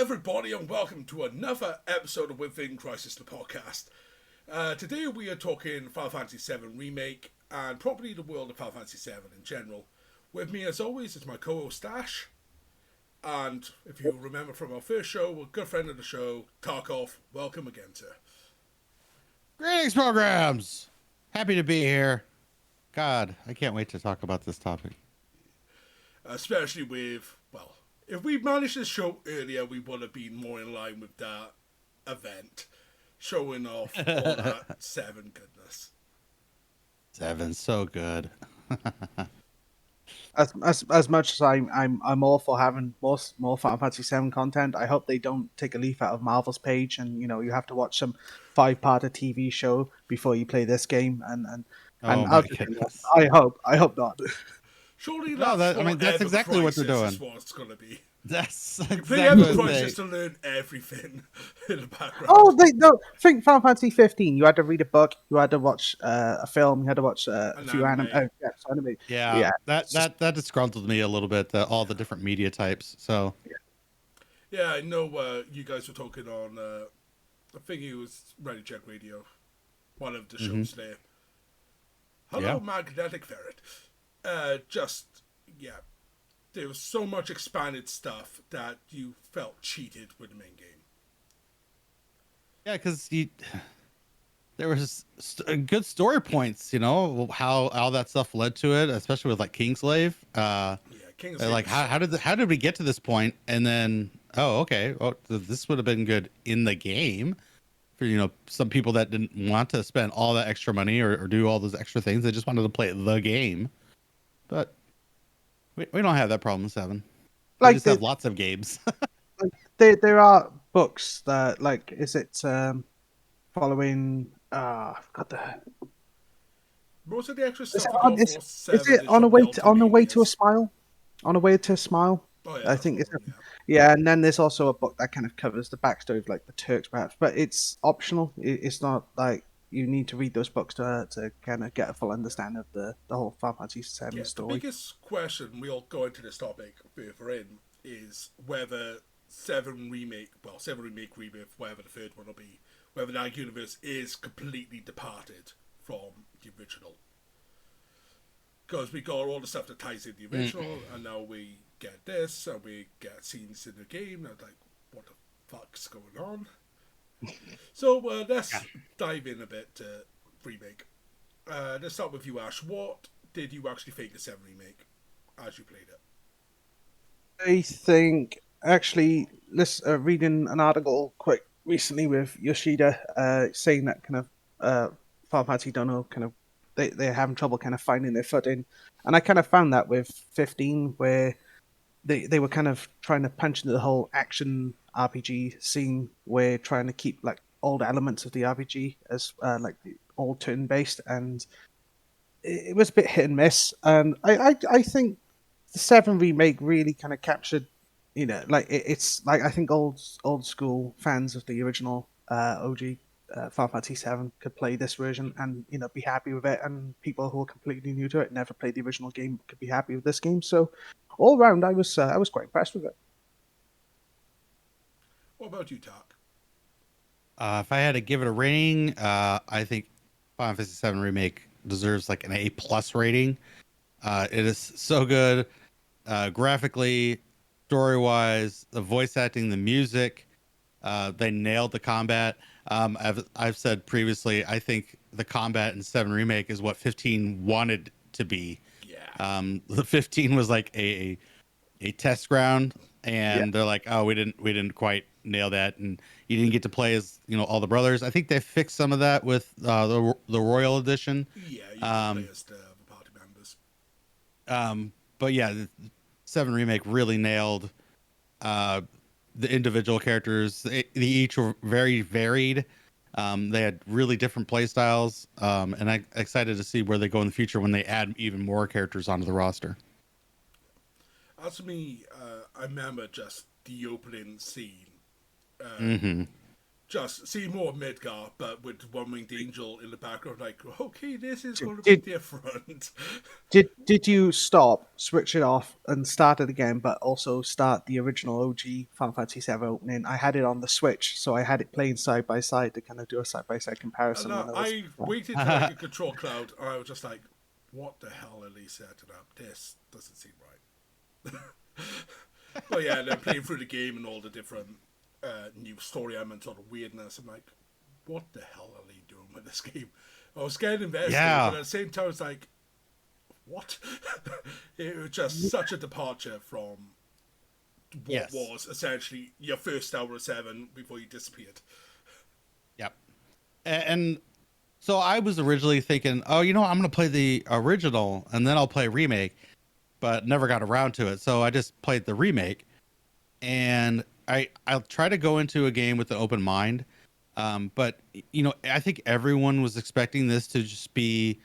everybody, and welcome to another episode of Within Crisis, the podcast. Today we are talking Final Fantasy VII Remake, and probably the world of Final Fantasy VII in general. With me, as always, is my co-host Dash, and if you remember from our first show, a good friend of the show, Tarkov. Welcome again, sir. Greetings, programs! Happy to be here. God, I can't wait to talk about this topic. Especially with, well, if we managed this show earlier, we would have been more in line with that event, showing off all that 7 goodness. 7's so good. As much as I'm all for having more Final Fantasy VII content, I hope they don't take a leaf out of Marvel's page and you have to watch some 5-part TV show before you play this game and Oh my goodness! I hope not. Surely No, that's exactly what they're doing. Is what it's going to be. That's you exactly play Ever what Crisis to learn everything in the background. Oh, think Final Fantasy 15. You had to read a book, you had to watch a film, you had to watch a few anime. Anime. Yeah, that disgruntled me a little bit. All the different media types. So yeah, I know you guys were talking on. I think it was Ready Check Radio, one of the shows there. Hello, Magnetic Ferret. There was so much expanded stuff that you felt cheated with the main game. Yeah, because there was good story points, how all that stuff led to it, especially with like Kingslave. Kingslave. Like how did we get to this point? And then this would have been good in the game for some people that didn't want to spend all that extra money or do all those extra things. They just wanted to play the game. But we don't have that problem with 7. We just have lots of games. there are books that is it following most of the extra stuff is it on a way to a smile? On a way to a smile? Oh, yeah, I think it's and then there's also a book that kind of covers the backstory of like the Turks perhaps, but it's optional. It's not like you need to read those books to kind of get a full understanding of the whole Final Fantasy VII story. The biggest question we'll go into this topic further in is whether 7 Remake, Rebirth, whatever the third one will be, whether that universe is completely departed from the original. Because we got all the stuff that ties in the original, and now we get this, and we get scenes in the game, and I'm like, what the fuck's going on? So let's dive in a bit to Remake. Let's start with you, Ash. What did you actually think of 7 Remake as you played it? I think, actually, reading an article quick recently with Yoshida saying that kind of Final Fantasy don't know, kind of they're having trouble kind of finding their footing. And I kind of found that with 15, where they were kind of trying to punch into the whole action RPG scene, where trying to keep like old elements of the RPG as like the old turn based, and it was a bit hit and miss. And I think the 7 Remake really kind of captured, it's like I think old school fans of the original OG Final Fantasy VII could play this version and be happy with it, and people who are completely new to it, never played the original game, could be happy with this game. So all around, I was quite impressed with it. What about you, Talk? If I had to give it a rating, I think Final Fantasy VII Remake deserves like an A+ rating. It is so good, graphically, story-wise, the voice acting, the music. They nailed the combat. I've said previously, I think the combat in 7 Remake is what 15 wanted to be. Yeah. The 15 was like a test ground, and they're like, oh, we didn't quite nail that, and you didn't get to play as all the brothers. I think they fixed some of that with the Royal Edition. Yeah, you can play as the party members. But yeah, 7 Remake really nailed the individual characters. They each were very varied. They had really different play styles, and I'm excited to see where they go in the future when they add even more characters onto the roster. As for me, I remember just the opening scene just see more of Midgar, but with One Winged Angel in the background, like, okay, this is going to Did be different. did you stop, switch it off, and start it again, but also start the original OG Final Fantasy VII opening? I had it on the Switch, so I had it playing side by side to kind of do a side by side comparison. And When I waited for like a control cloud, and I was just like, what the hell are they setting up? This doesn't seem right. Well, yeah, and then playing through the game and all the different new story elements, all the weirdness, I'm like, what the hell are they doing with this game? I was getting invested, but at the same time, it's like, what? It was just such a departure from what was essentially your first hour of 7 before you disappeared. Yep. And so I was originally thinking, oh, I'm going to play the original and then I'll play remake, but never got around to it. So I just played the remake, and I'll try to go into a game with an open mind. But I think everyone was expecting this to just be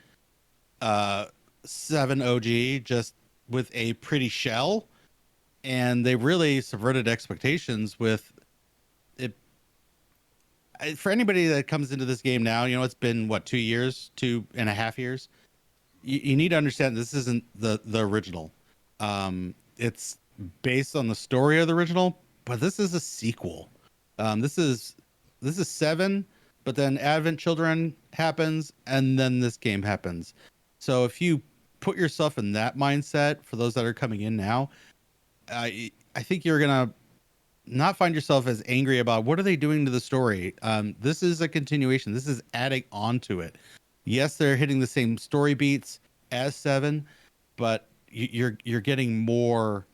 7 OG, just with a pretty shell, and they really subverted expectations with it. For anybody that comes into this game now, it's been what, 2.5 years. You need to understand this isn't the original. It's based on the story of the original, but this is a sequel. This is 7, but then Advent Children happens, and then this game happens. So if you put yourself in that mindset, for those that are coming in now, I think you're gonna not find yourself as angry about what are they doing to the story. This is a continuation. This is adding on to it. Yes, they're hitting the same story beats as 7, but you're getting more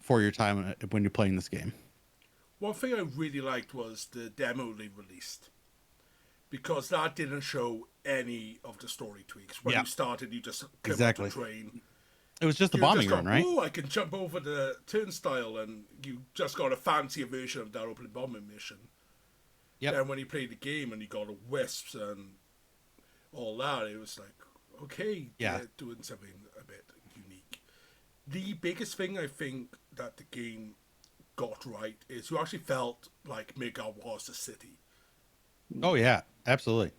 for your time when you're playing this game. One thing I really liked was the demo they released, because that didn't show any of the story tweaks. When you started, you just came off the train. It was just the bombing run, right? Oh, I can jump over the turnstile, and you just got a fancier version of that opening bombing mission. Yep. Then when you played the game and you got the wisps and all that, it was like, okay, they're doing something a bit unique. The biggest thing I think that the game got right is you actually felt like Midgar was the city. Oh yeah, absolutely.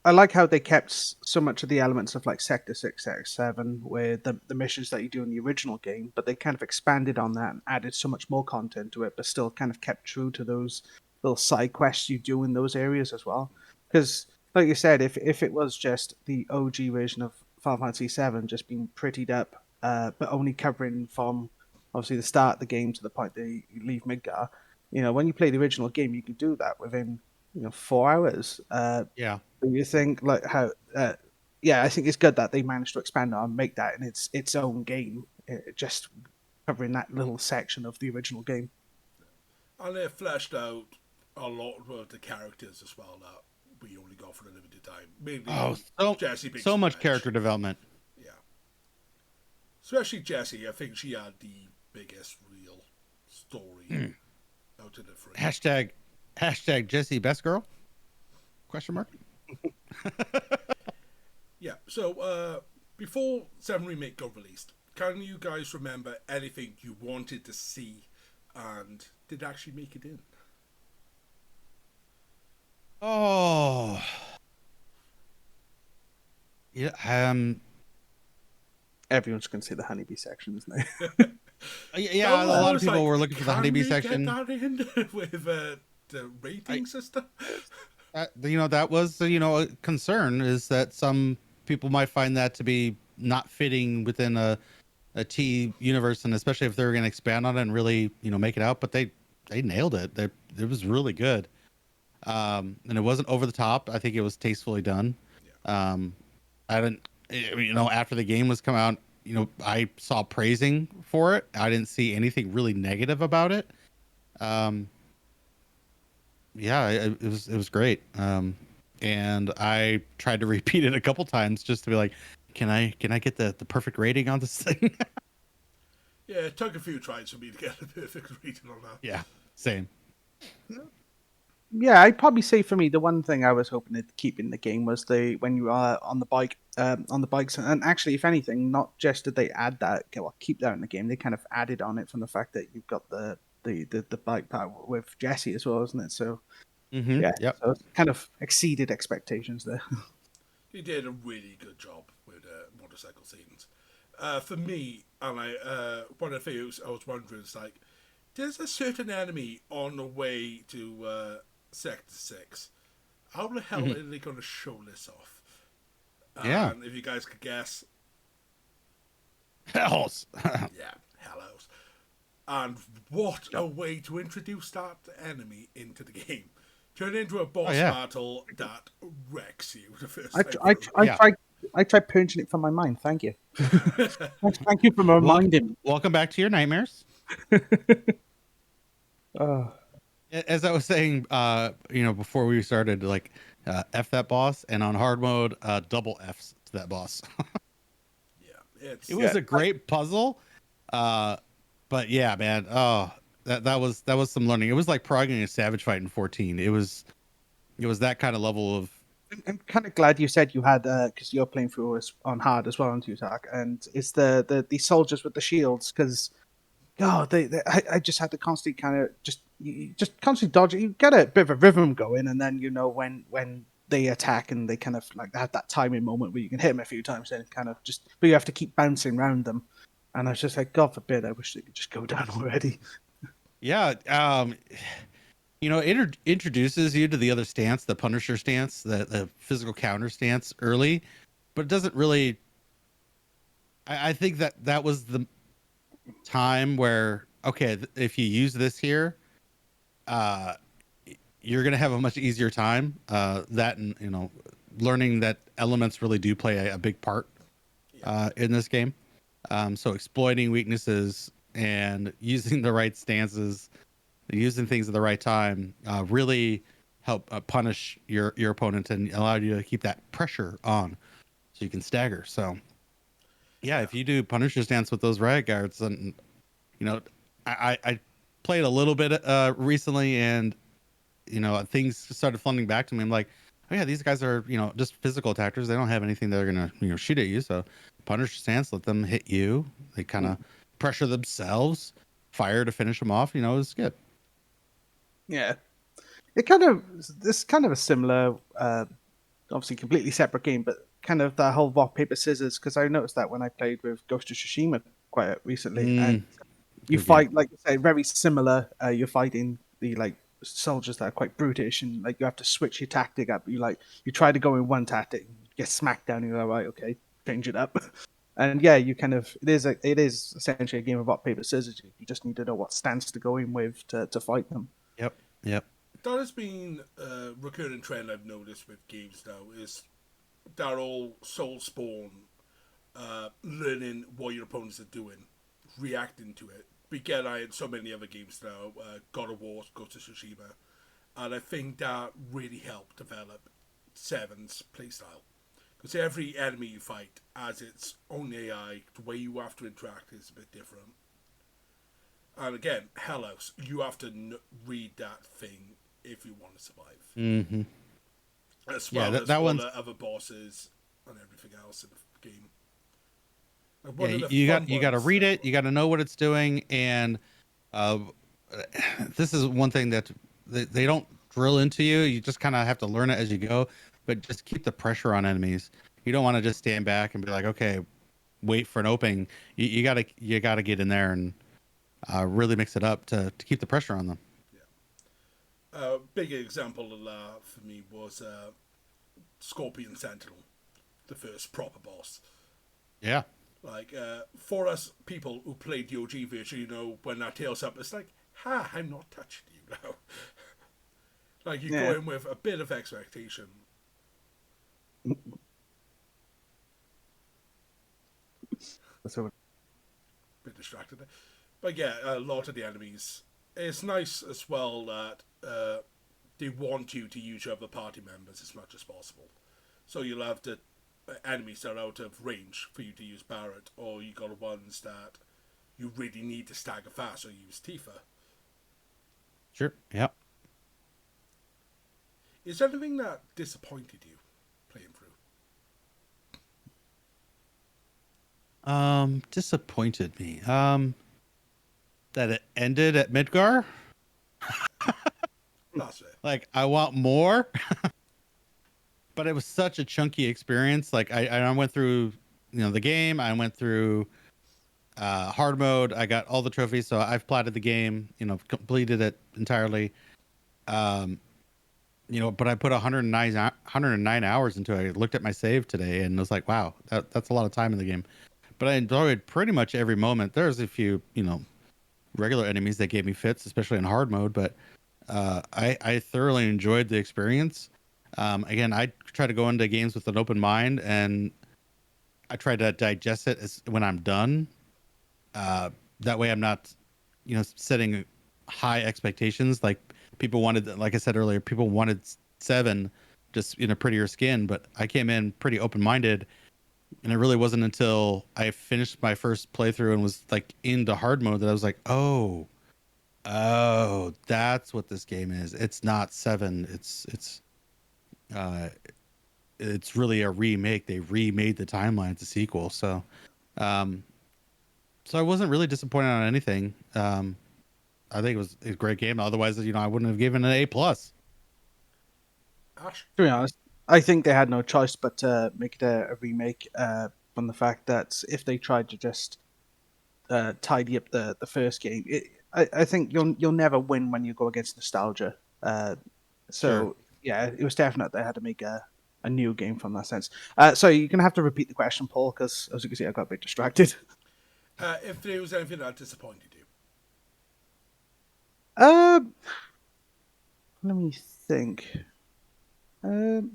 I like how they kept so much of the elements of like Sector 6, Sector 7, where the missions that you do in the original game, but they kind of expanded on that and added so much more content to it, but still kind of kept true to those little side quests you do in those areas as well. Because, like you said, if it was just the OG version of Final Fantasy VII just being prettied up, but only covering from obviously the start of the game to the point that you leave Midgar, when you play the original game, you could do that within 4 hours. You think like how? I think it's good that they managed to expand on and make that in its own game, just covering that little section of the original game. And they fleshed out a lot of the characters as well that we only got for a limited time. Mainly Jessie, so much character development. Yeah, especially Jessie. I think she had the biggest real story out of the three. Hashtag Jessie best girl? Question mark. Yeah, so before 7 Remake got released, can you guys remember anything you wanted to see and did actually make it in? Oh. Yeah, everyone's going to see the honeybee section, isn't it? Yeah, a lot of people were looking for the honeybee section. Get that in with the rating system? That was a concern, is that some people might find that to be not fitting within a T universe, and especially if they were going to expand on it and really make it out. But they nailed it. It was really good, and it wasn't over the top. I think it was tastefully done. Yeah. I didn't, after the game was come out, I saw praising for it. I didn't see anything really negative about it. Yeah, it was great. And I tried to repeat it a couple times just to be like, can I get the perfect rating on this thing? Yeah, it took a few tries for me to get a perfect rating on that. Yeah, same. Yeah, I'd probably say for me the one thing I was hoping to keep in the game was when you are on the bikes, and actually, if anything, not just did they add that, keep that in the game, they kind of added on it from the fact that you've got the the bike part with Jesse as well, isn't it? So Yep. so it's kind of exceeded expectations there. He did a really good job with motorcycle scenes. For me, and one of the things I was wondering is like, there's a certain enemy on the way to Sector 6. How the hell are they going to show this off? Yeah. And if you guys could guess, Hells. yeah, hellos. And what a way to introduce that enemy into the game. Turn it into a boss battle that wrecks you the first time. I tried purging it from my mind. Thank you. Thank you for reminding me. Welcome back to your nightmares. As I was saying, before we started, like, F that boss, and on hard mode, double Fs to that boss. It was a great puzzle, but yeah, man, that was some learning. It was like progging a Savage Fight in 14. It was that kind of level of. I'm kind of glad you said you had because you're playing through us on hard as well on Tark, and it's the soldiers with the shields because. God, I just had to constantly kind of just constantly dodge it. You get a bit of a rhythm going, and then when they attack and they kind of like have that timing moment where you can hit them a few times and kind of just, but you have to keep bouncing around them. And I was just like, God forbid, I wish they could just go down already. Yeah, it introduces you to the other stance, the Punisher stance, the physical counter stance early, but it doesn't really. I think that was the time where, okay, if you use this here, you're gonna have a much easier time. That, and learning that elements really do play a big part in this game. So exploiting weaknesses and using the right stances, using things at the right time, really help punish your opponent and allow you to keep that pressure on, so you can stagger. So yeah, if you do Punisher stance with those riot guards, then I played a little bit recently, and things started flooding back to me. I'm like, oh yeah, these guys are just physical attackers. They don't have anything that are gonna shoot at you. So Punisher stance, let them hit you. They kind of pressure themselves, fire to finish them off. It's good. Yeah, it's kind of a similar, obviously completely separate game, but kind of that whole rock paper scissors. Because I noticed that when I played with Ghost of Tsushima quite recently, and you fight, like I say, very similar. You're fighting the soldiers that are quite brutish, and like you have to switch your tactic up. You try to go in one tactic, get smacked down, and you're like, right, okay, change it up. And yeah, it is essentially a game of rock paper scissors. You just need to know what stance to go in with to fight them. Yep. That has been a recurring trend I've noticed with games now, is they're all soul spawn, learning what your opponents are doing, reacting to it. We get that in so many other games now, God of War, Ghost of Tsushima, and I think that really helped develop Seven's playstyle. Because every enemy you fight has its own AI, the way you have to interact is a bit different. And again, Hellos, you have to read that thing if you want to survive. Mm-hmm. As well as all the other bosses and everything else in the game. You got to read it. You got to know what it's doing, and this is one thing that they don't drill into you. You just kind of have to learn it as you go, but just keep the pressure on enemies. You don't want to just stand back and be like, okay, wait for an opening. You gotta get in there and really mix it up to keep the pressure on them. Yeah. A big example of that for me was Scorpion Sentinel, the first proper boss. Yeah. Like, for us people who played the OG version, when that tail's up, it's like, I'm not touching you now. Like, you go in with a bit of expectation. Bit distracted there. But yeah, a lot of the enemies. It's nice as well that they want you to use your other party members as much as possible. So you'll have the enemies that are out of range for you to use Barret, or you got ones that you really need to stagger fast, so use Tifa. Sure. Yeah. Is there anything that disappointed you playing through? Disappointed me. that it ended at Midgar. That's it. Like, I want more. But it was such a chunky experience. Like, I went through, the game. I went through hard mode. I got all the trophies, so I've platted the game. Completed it entirely. Um, but I put 109 hours into it. I looked at my save today and was like, wow, that's a lot of time in the game. But I enjoyed pretty much every moment. There's a few, regular enemies that gave me fits, especially in hard mode. But I thoroughly enjoyed the experience. Again, I try to go into games with an open mind, and I try to digest it when I'm done. That way I'm not, setting high expectations. Like people wanted, like I said earlier, people wanted 7 just in a prettier skin, but I came in pretty open-minded, and it really wasn't until I finished my first playthrough and was like into hard mode that I was like, oh, that's what this game is. It's not 7. Uh, it's really a remake. They remade the timeline. It's a sequel. Um, so I wasn't really disappointed on anything. I think it was a great game. Otherwise, I wouldn't have given it an A+. Ash? To be honest, I think they had no choice but to make it a remake. From the fact that if they tried to just tidy up the first game, I think you'll never win when you go against nostalgia. So Sure. yeah, it was definite they had to make a new game from that sense. So you're gonna have to repeat the question, Paul, because as you can see, I got a bit distracted. If there was anything that disappointed you. Let me think. I,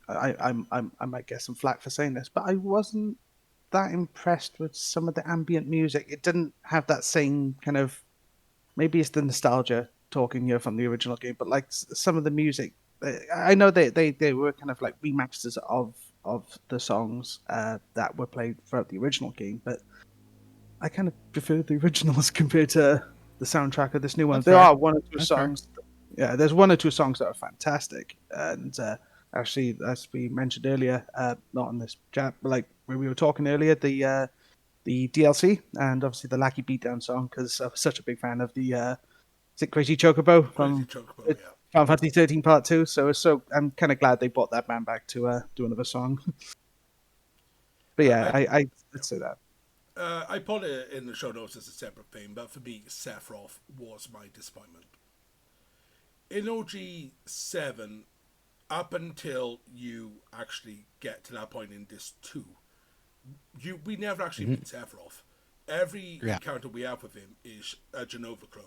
I might get some flack for saying this, but I wasn't that impressed with some of the ambient music. It didn't have that same kind of. Maybe it's the nostalgia talking here from the original game, but like some of the music, I know they were kind of like remasters of the songs that were played throughout the original game, but I kind of prefer the originals compared to the soundtrack of this new one. That's There fair. are one or two That's fair. songs. Yeah, there's one or two songs that are fantastic, and actually, as we mentioned earlier, not in this chat, but like when we were talking earlier, the DLC and obviously the Lackey Beatdown song, because I was such a big fan of the is it Crazy Chocobo from Chocobo, yeah. Final Fantasy 13 Part 2. So I'm kind of glad they brought that band back to do another song. But yeah, I'd say that. I put it in the show notes as a separate thing, but for me, Sephiroth was my disappointment. In OG 7, up until you actually get to that point in this 2, we never actually meet Sephiroth. Every encounter we have with him is a Genova clone.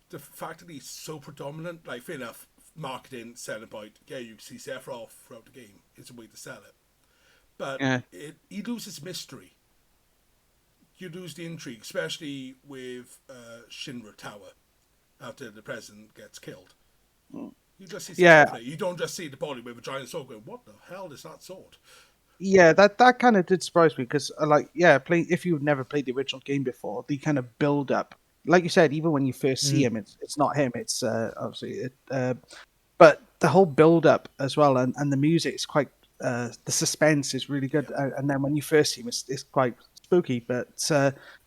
The fact that he's so predominant, like, fair enough, marketing, selling point, yeah, you see Sephiroth throughout the game, it's a way to sell it. But he loses mystery. You lose the intrigue, especially with Shinra Tower after the president gets killed. You just see Sephiroth. You don't just see the body with a giant sword going, what the hell is that sword? Yeah, that kind of did surprise me because, if you've never played the original game before, the kind of build up, like you said, even when you first see him, it's not him. It's obviously but the whole build up as well, and the music is quite. The suspense is really good, and then when you first see him, it's quite spooky. But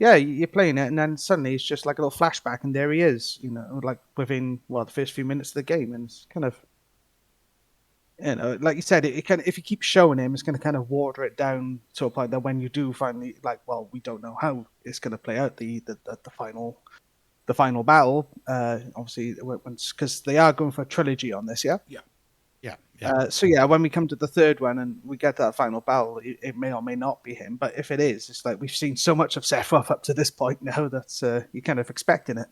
you're playing it, and then suddenly it's just like a little flashback, and there he is. Like within the first few minutes of the game, and it's kind of. Like you said, it can if you keep showing him, it's going to kind of water it down to a point that when you do finally, we don't know how it's going to play out the final battle. Obviously, because they are going for a trilogy on this, yeah. Yeah. When we come to the third one and we get that final battle, it may or may not be him. But if it is, it's like we've seen so much of Sephiroth up to this point now that you're kind of expecting it.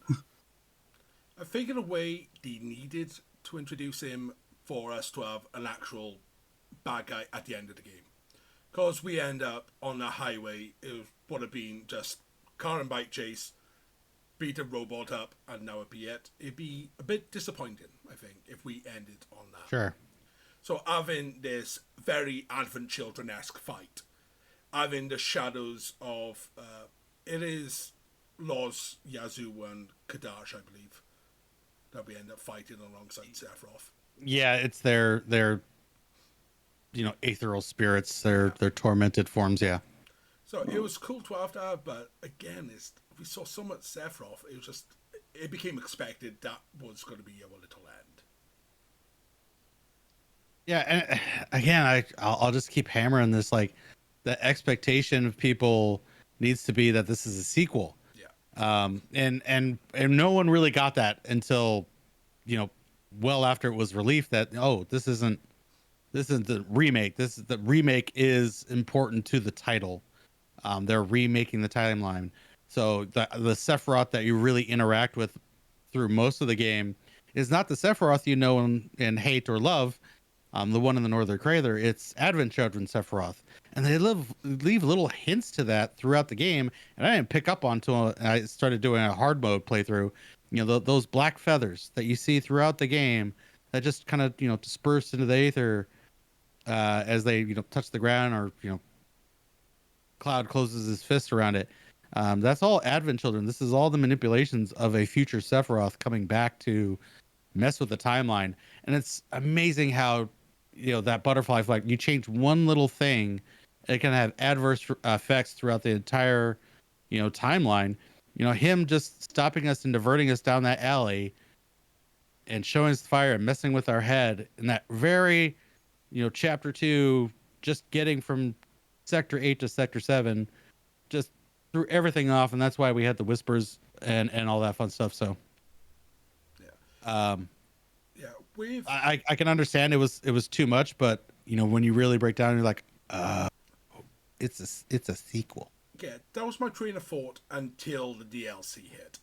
I think in a way they needed to introduce him for us to have an actual bad guy at the end of the game. Because we end up on a highway, it would have been just car and bike chase, beat a robot up, and now it'd be it. It'd be a bit disappointing, I think, if we ended on that. Sure. So having this very Advent Children-esque fight, having the shadows of, it is Loz, Yazoo, and Kadash, I believe, that we end up fighting alongside Sephiroth. Yeah, it's their ethereal spirits, their tormented forms. Yeah. So it was cool to have that, but again, we saw so much Sephiroth. It became expected that was going to be a little end. Yeah, and again, I'll just keep hammering this. Like, the expectation of people needs to be that this is a sequel. Yeah. And no one really got that until, well after it was released. That this isn't the remake. The remake is important to the title. They're remaking the timeline, so the Sephiroth that you really interact with through most of the game is not the Sephiroth you know and hate or love. The one in the Northern Crater, it's Advent Children Sephiroth, and they leave little hints to that throughout the game, and I didn't pick up on until I started doing a hard mode playthrough. Those black feathers that you see throughout the game that just kind of disperse into the aether as they touch the ground, or Cloud closes his fist around it. That's all Advent Children. This is all the manipulations of a future Sephiroth coming back to mess with the timeline. And it's amazing how that butterfly effect, you change one little thing, it can have adverse effects throughout the entire timeline. Him just stopping us and diverting us down that alley and showing us the fire and messing with our head, and that very chapter 2, just getting from sector 8 to sector 7, just threw everything off. And that's why we had the whispers and all that fun stuff. So yeah, I can understand it was too much, but when you really break down, you're like, it's a sequel. Yeah, that was my train of thought until the DLC hit.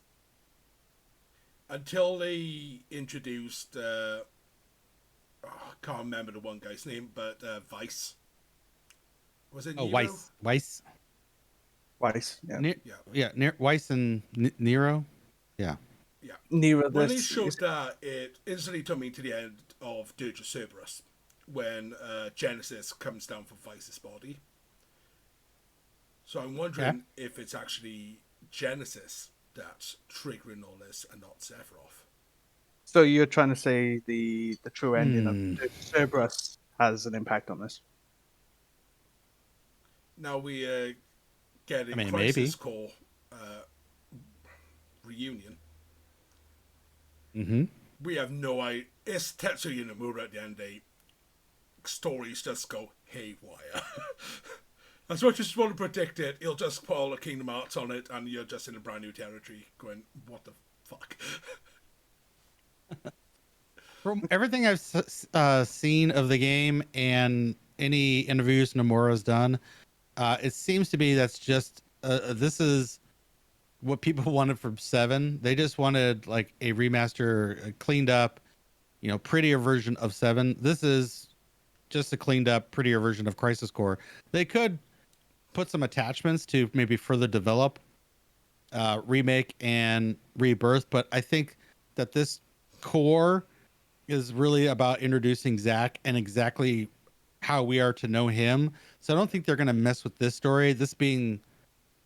Until they introduced, I can't remember the one guy's name, but Weiss. Was it Nero? Weiss. Yeah. Weiss and Nero. Yeah. Yeah. Nero. When they showed that, it instantly took me to the end of Dirge of Cerberus, when Genesis comes down from Weiss's body. So I'm wondering if it's actually Genesis that's triggering all this and not Sephiroth. So you're trying to say the true ending of Cerberus has an impact on this? Now we get a Crisis maybe. Core reunion. Mm-hmm. We have no idea. It's Tetsuya Nomura at the end of the day. Stories just go haywire. As much as you want to predict it, he'll just put all the Kingdom Hearts on it, and you're just in a brand new territory going, what the fuck? From everything I've seen of the game and any interviews Nomura's done, it seems to be that's just this is what people wanted from 7. They just wanted like a remaster, a cleaned up, prettier version of 7. This is just a cleaned up, prettier version of Crisis Core. They could put some attachments to maybe further develop Remake and Rebirth, but I think that this core is really about introducing Zack and exactly how we are to know him. So I don't think they're going to mess with this story. This being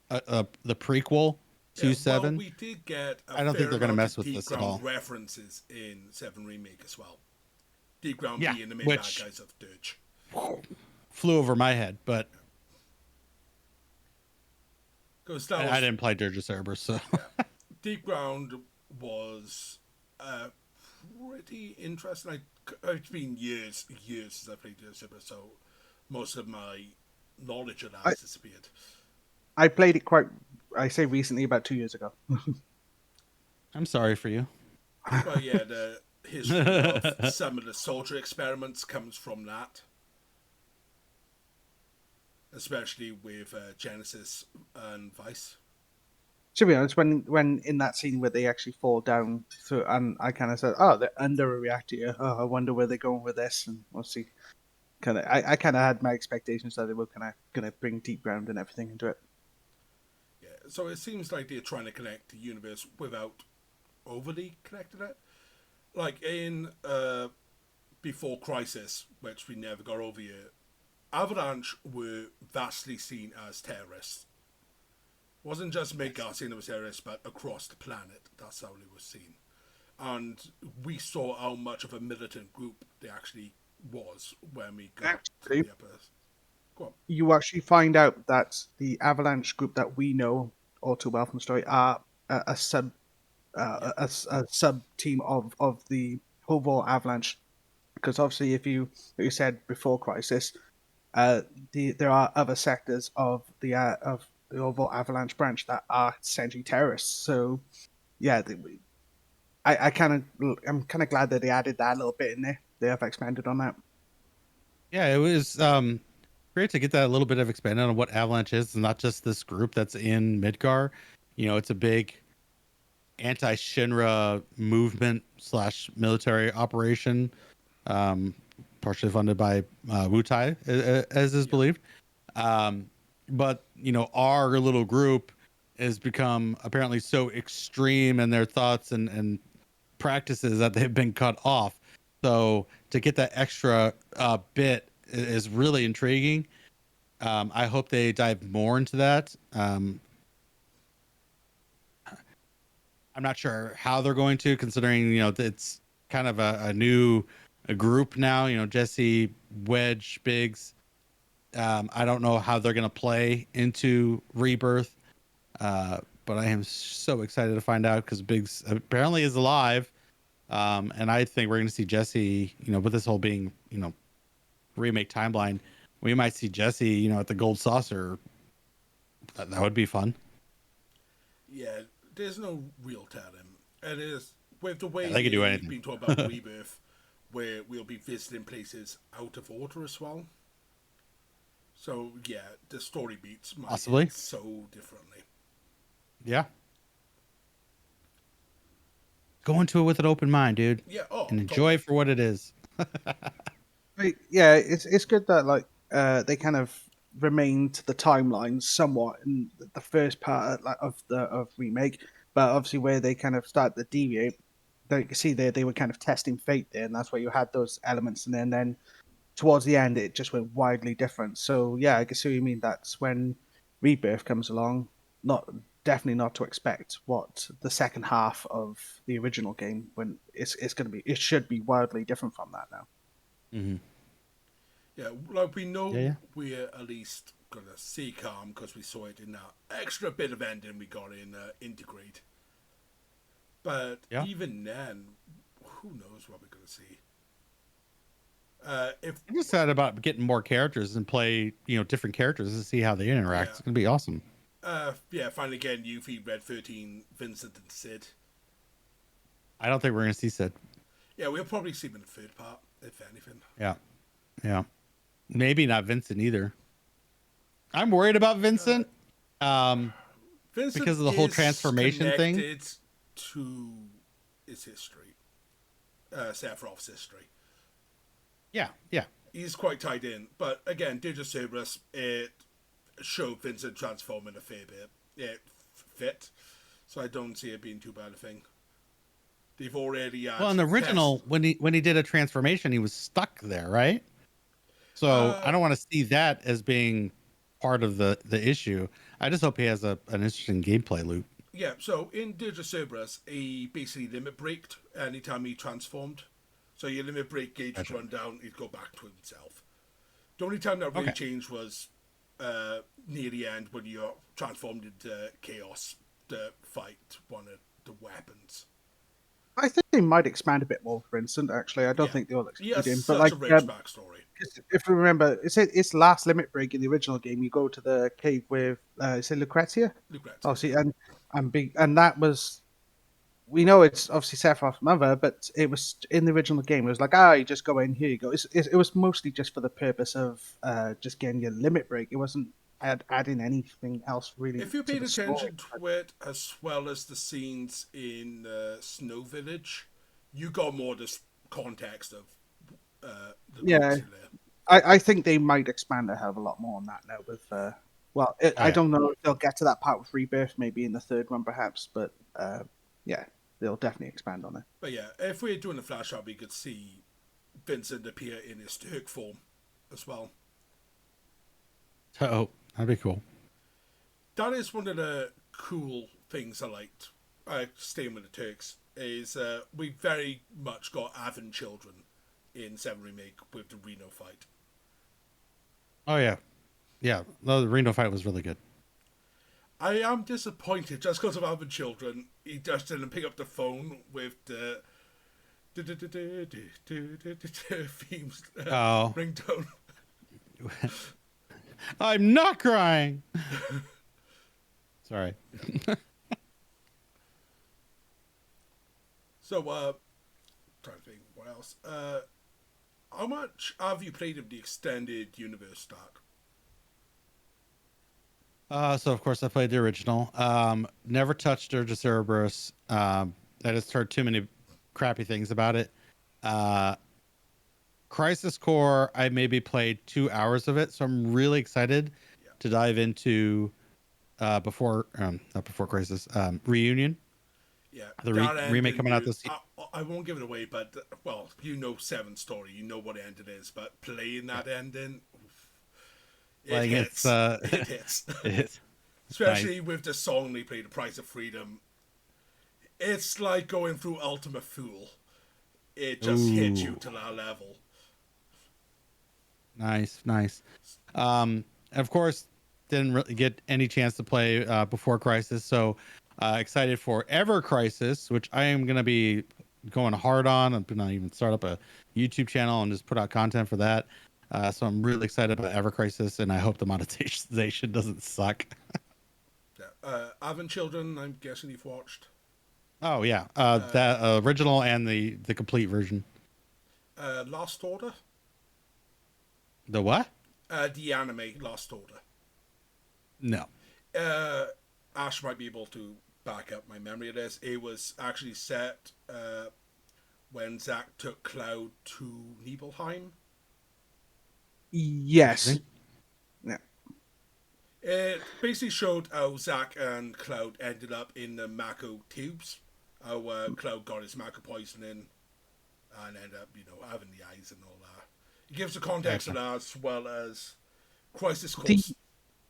the prequel to 7. Well, we did get I don't think they're going to mess with this at all. References in 7 Remake as well. Deep Ground being the main bad guys of Dirge. Flew over my head, but I didn't play Dirge of Cerberus, so Deep Ground was pretty interesting. It's been years since I played Dirge of Cerberus, so most of my knowledge of that has disappeared. I played it recently, about 2 years ago. I'm sorry for you. Well, yeah, the history of some of the soldier experiments comes from that. Especially with Genesis and Vice. To be honest, when in that scene where they actually fall down through, and I kind of said, "Oh, they're under a reactor. Oh, I wonder where they're going with this." And we'll see. I kind of had my expectations that they were kind of going to bring Deep Ground and everything into it. Yeah, so it seems like they're trying to connect the universe without overly connecting it. Like in Before Crisis, which we never got over yet, Avalanche were vastly seen as terrorists. It wasn't just Midgar seen as terrorists, but across the planet. That's how they were seen. And we saw how much of a militant group they actually was when we got to the Earth. you actually find out that the Avalanche group that we know all too well from the story are a sub a sub team of the overall Avalanche. Because obviously, if you like you said before Crisis, there are other sectors of the overall Avalanche branch that are essentially terrorists. So yeah, I'm kind of glad that they added that little bit in there. They have expanded on that. Yeah, it was great to get that a little bit of expanded on what Avalanche is. It's not just this group that's in Midgar. It's a big anti-Shinra movement / military operation, um, partially funded by Wutai, as is believed. But our little group has become apparently so extreme in their thoughts and practices that they've been cut off. So to get that extra bit is really intriguing. I hope they dive more into that. I'm not sure how they're going to, considering it's kind of a new group now. Jesse, Wedge, Biggs. I don't know how they're going to play into Rebirth, but I am so excited to find out because Biggs apparently is alive, and I think we're going to see Jesse. With this whole being remake timeline, we might see Jesse at the Gold Saucer. That would be fun. Yeah, there's no real telling. It is with the way They could do they've anything. been talking about Rebirth, where we'll be visiting places out of order as well. So yeah, the story beats might Possibly. hit so differently. Yeah. Go into it with an open mind, dude. Yeah. And enjoy it for what it is. Yeah, it's good that they kind of remain to the timeline somewhat in the first part of remake, but obviously where they kind of start to deviate, you can see they were kind of testing fate there, and that's where you had those elements, and then towards the end it just went widely different. So yeah, I can see what you mean. That's when Rebirth comes along. Definitely not to expect what the second half of the original game when it's going to be. It should be wildly different from that now. Mm-hmm. Yeah, like we know Yeah. we're at least gonna see Calm because we saw it in that extra bit of ending we got in Integrate. But Yeah. even then, who knows what we're gonna see? If I'm just sad about getting more characters and play, different characters and see how they interact. Yeah. It's gonna be awesome. finally again, Yuffie, Red 13, Vincent, and Sid. I don't think we're gonna see Sid. Yeah, we'll probably see them in the third part, if anything. Yeah. Maybe not Vincent either. I'm worried about Vincent. Vincent because of the whole transformation thing. Connected to his history, Sephiroth's history. Yeah. He's quite tied in, but again, Digicerberus, it showed Vincent transforming a fair bit. It fit, so I don't see it being too bad a thing. They've already well, in the original, when he did a transformation, he was stuck there, right? So I don't want to see that as being part of the issue. I just hope he has an interesting gameplay loop. Yeah, so in Digicerberus, he basically limit braked anytime he transformed. So your limit break gauge would run down, he'd go back to himself. The only time that really changed was near the end when you're transformed into Chaos to fight one of the weapons. I think they might expand a bit more for Vincent. Actually, I don't think they'll exclude him. But such a rich backstory. If you remember, it's last limit break in the original game. You go to the cave with is it Lucrezia? Lucrezia. See, and that was, we know it's obviously Sephiroth's mother, but it was in the original game. It was like, you just go in, here you go. It was mostly just for the purpose of just getting your limit break. It wasn't adding anything else really. If you paid attention to it, as well as the scenes in Snow Village, you got more this context of the I think they might expand a hell of a lot more on that now with I don't know if they'll get to that part with Rebirth, maybe in the third one perhaps, but they'll definitely expand on it. But yeah, if we're doing a flash up, we could see Vincent appear in his Turk form as well. Oh, that'd be cool. That is one of the cool things I liked. Staying with the Turks is we very much got Avon children in 7 Remake with the Reno fight. Oh yeah. Yeah, no, the Reno fight was really good. I am disappointed just because of having children. He just didn't pick up the phone with the themes Oh, ringtone. I'm not crying. Sorry. So, trying to think what else. How much have you played of the extended universe stack? So of course I played the original. Never touched Dirge of Cerberus. I just heard too many crappy things about it. Uh, Crisis Core, I maybe played 2 hours of it, so I'm really excited Yeah, to dive into not before Crisis, Reunion, yeah. the That remake ending, coming out you. this year. I won't give it away, but well, you know Seven's story. You know what end it is, but playing Yeah, that ending, it like it's hits. It hits. it's Especially nice. with the song they play, "The Price of Freedom." It's like going through Ultima Fool. It just hits you Ooh, to that level. nice, nice. And of course, didn't really get any chance to play before Crisis, so excited for Ever Crisis, which I am gonna be going hard on. I'm gonna even start up a YouTube channel and just put out content for that. So I'm really excited about Ever Crisis, and I hope the monetization doesn't suck. Yeah. Having children, I'm guessing you've watched. Oh yeah, Uh, that original and the complete version. Last Order. The what? The anime Last Order. No. Uh, Ash might be able to back up my memory of this. It was actually set when Zack took Cloud to Nibelheim. Yes. Interesting. Yeah. It basically showed how Zack and Cloud ended up in the Mako tubes. How Cloud got his Mako poisoning and ended up, having the eyes and all that. It gives the context of Okay. that as well as Crisis The Core's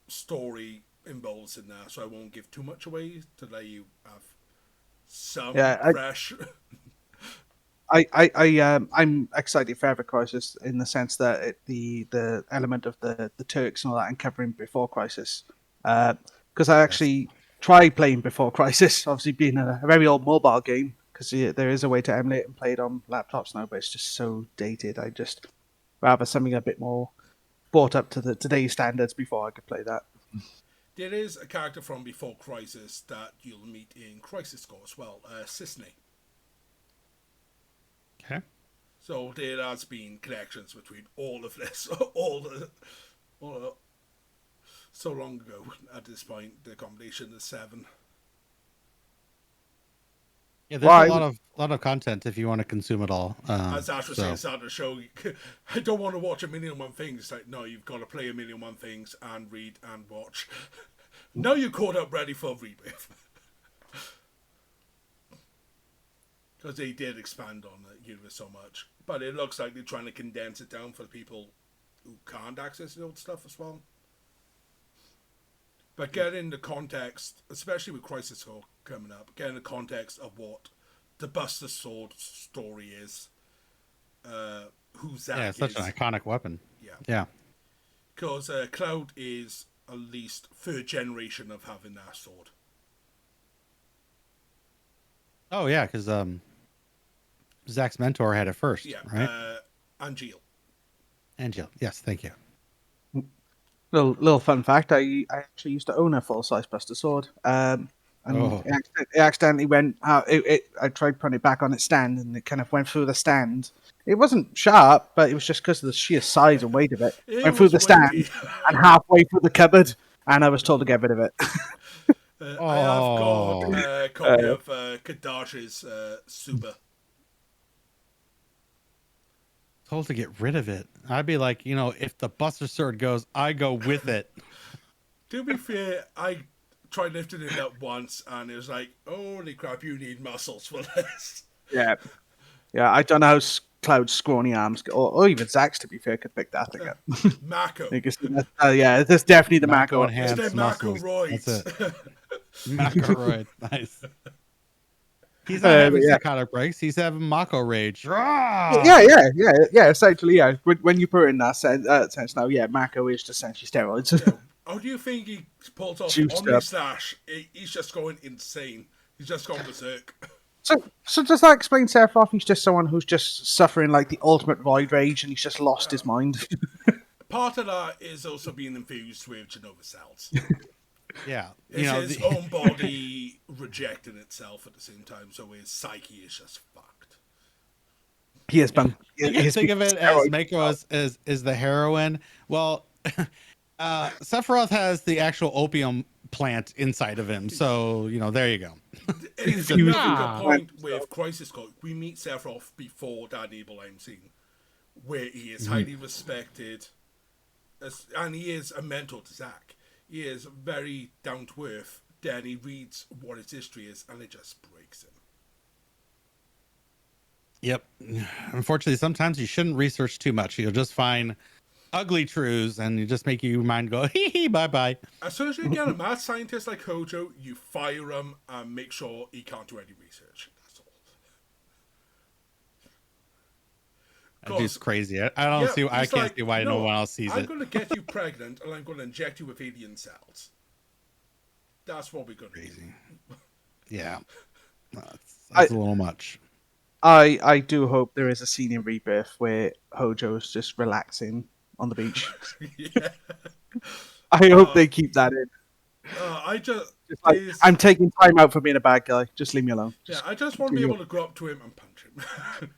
story involves in that, so I won't give too much away to let you have some yeah, fresh. I'm excited for Ever Crisis in the sense that the element of the Turks and all that and covering before Crisis, because I Yes. actually tried playing before Crisis, obviously being a very old mobile game, because there is a way to emulate and play it on laptops now, but it's just so dated. I just rather something a bit more brought up to the today's standards before I could play that. There is a character from before Crisis that you'll meet in Crisis Core as well, Sisney. Okay. So there has been connections between all of this, all the so long ago at this point, the combination of seven. Yeah, there's a Why? lot of content if you want to consume it all. As Ash was saying, So start the show, I don't want to watch a million and one things. It's like, no, you've got to play a million and one things and read and watch. Now you're caught up ready for rebirth. Because they did expand on the universe so much. But it looks like they're trying to condense it down for the people who can't access the old stuff as well. But getting the context, especially with Crisis Core coming up, getting the context of what the Buster Sword story is, who yeah, Zack it's such an is. iconic weapon. Yeah. Yeah. Because Cloud is at least third generation of having that sword. Oh yeah, because Zach's mentor had it first, Yeah. right? Angeal. Angel. Yes, thank you. Little fun fact: I actually used to own a full size Buster Sword, and Oh, it accidentally went out. I tried putting it back on its stand, and it kind of went through the stand. It wasn't sharp, but it was just because of the sheer size and weight of it. It Went through was the stand weighty. and halfway through the cupboard, and I was told to get rid of it. I have got oh, a copy of Kadash's Suba. told to get rid of it. I'd be like, if the Buster Sword goes, I go with it. To be fair, I tried lifting it up once and it was like, holy crap, you need muscles for this. Yeah, yeah. I don't know how Cloud's scrawny arms, or even Zack's, to be fair, could pick that thing up. Mako. You can see that, yeah, there's definitely the Mako Mako. It's their enhanced Mako muscles. That's roids. it. McElroy. Nice. He's not having Yeah. psychotic breaks. He's having Mako rage. Yeah. Essentially, yeah. When you put it in that sense now, yeah, Mako is just essentially steroids. Yeah. How do you think he pulls off Juiced Omni up. Slash? He's just going insane. He's just gone berserk. So does that explain Sephiroth? He's just someone who's just suffering like the ultimate void rage, and he's just lost his mind. Part of that is also being infused with Genova cells. Yeah, It's his own body rejecting itself at the same time, so his psyche is just fucked. He has been. You can think of it as Mako is the heroine. Well, Sephiroth has the actual opium plant inside of him, so there you go. It's another good point with Crisis Core. We meet Sephiroth before that Evil I'm scene, where he is highly respected, and he is a mentor to Zack. He is very down to earth. Then he reads what his history is, and it just breaks him. Yep. Unfortunately, sometimes you shouldn't research too much. You'll just find ugly truths, and you just make your mind go, hee hee, bye bye. As soon as you get a mad scientist like Hojo, you fire him and make sure he can't do any research. That's all. That dude's crazy. I don't see. I can't see why no one else sees it. I'm going to get you pregnant, and I'm going to inject you with alien cells. That's what we're going to do. Yeah, that's a little much. I do hope there is a scene in Rebirth where Hojo is just relaxing on the beach. Yeah. I hope they keep that in. I'm taking time out for being a bad guy. Just leave me alone. I just want to be able to go up to him and punch him.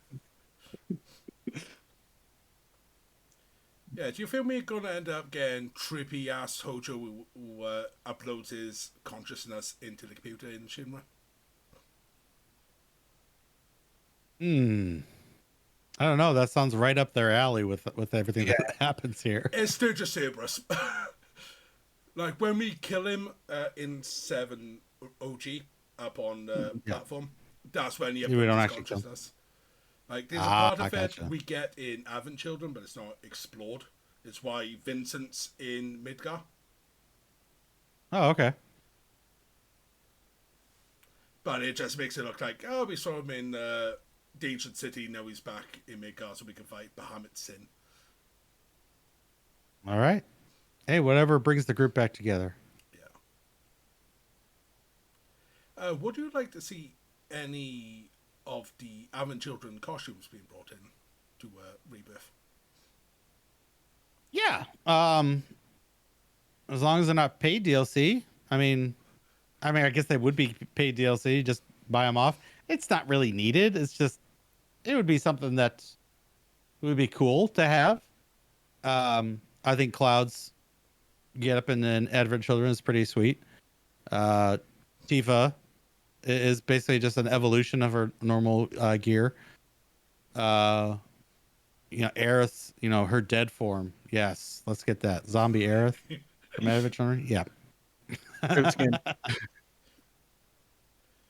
Yeah, do you feel we're going to end up getting trippy ass Hojo who uploads his consciousness into the computer in Shinra? I don't know. That sounds right up their alley with everything that happens here. It's still just Cerberus. Like when we kill him in 7 OG up on the platform, that's when he uploads his consciousness. Like, there's a part of it we get in Advent Children, but it's not explored. It's why Vincent's in Midgar. Oh, okay. But it just makes it look like, oh, we saw him in the Ancient City, now he's back in Midgar so we can fight Bahamut Sin. All right. Hey, whatever brings the group back together. Yeah. Would you like to see any of the Advent Children costumes being brought in to Rebirth? Yeah. As long as they're not paid DLC. I mean, I guess they would be paid DLC. Just buy them off. It's not really needed. It's just, it would be something that would be cool to have. I think Cloud's get up in an Advent Children is pretty sweet. Tifa is basically just an evolution of her normal gear. Aerith, her dead form. Yes, let's get that. Zombie Aerith from Advent Children. Yeah.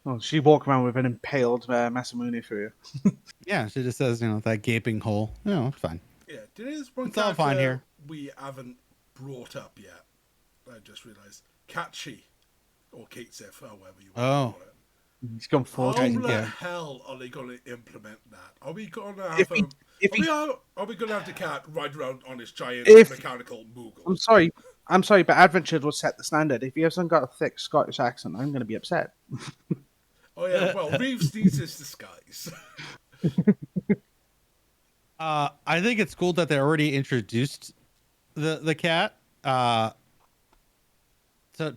Well, she walk around with an impaled Masamune for you. Yeah, she just says, that gaping hole. It's fine. Yeah, there's one it's all fine here. We haven't brought up yet. I just realised. Kachi, or Kate Sif, or whatever you want to call it. He's gone full. How the hell are they going to implement that? Are we going to have are we going to have the cat ride around on his giant mechanical Moogle? I'm sorry, but Adventure will set the standard. If he hasn't got a thick Scottish accent, I'm going to be upset. Oh yeah, well, Reeves needs his disguise. I think it's cool that they already introduced the cat. To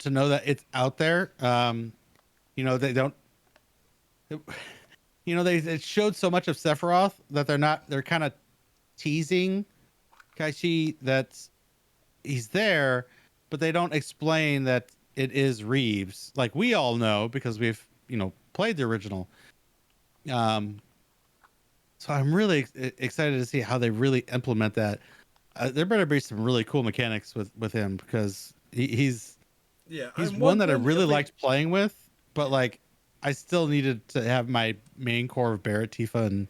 know that it's out there. They don't. It showed so much of Sephiroth that they're kind of teasing Kaishi that he's there, but they don't explain that it is Reeves. Like we all know because we've, played the original. So I'm really excited to see how they really implement that. There better be some really cool mechanics with him because he's one that I really liked playing with, but like I still needed to have my main core of Barrett, Tifa, and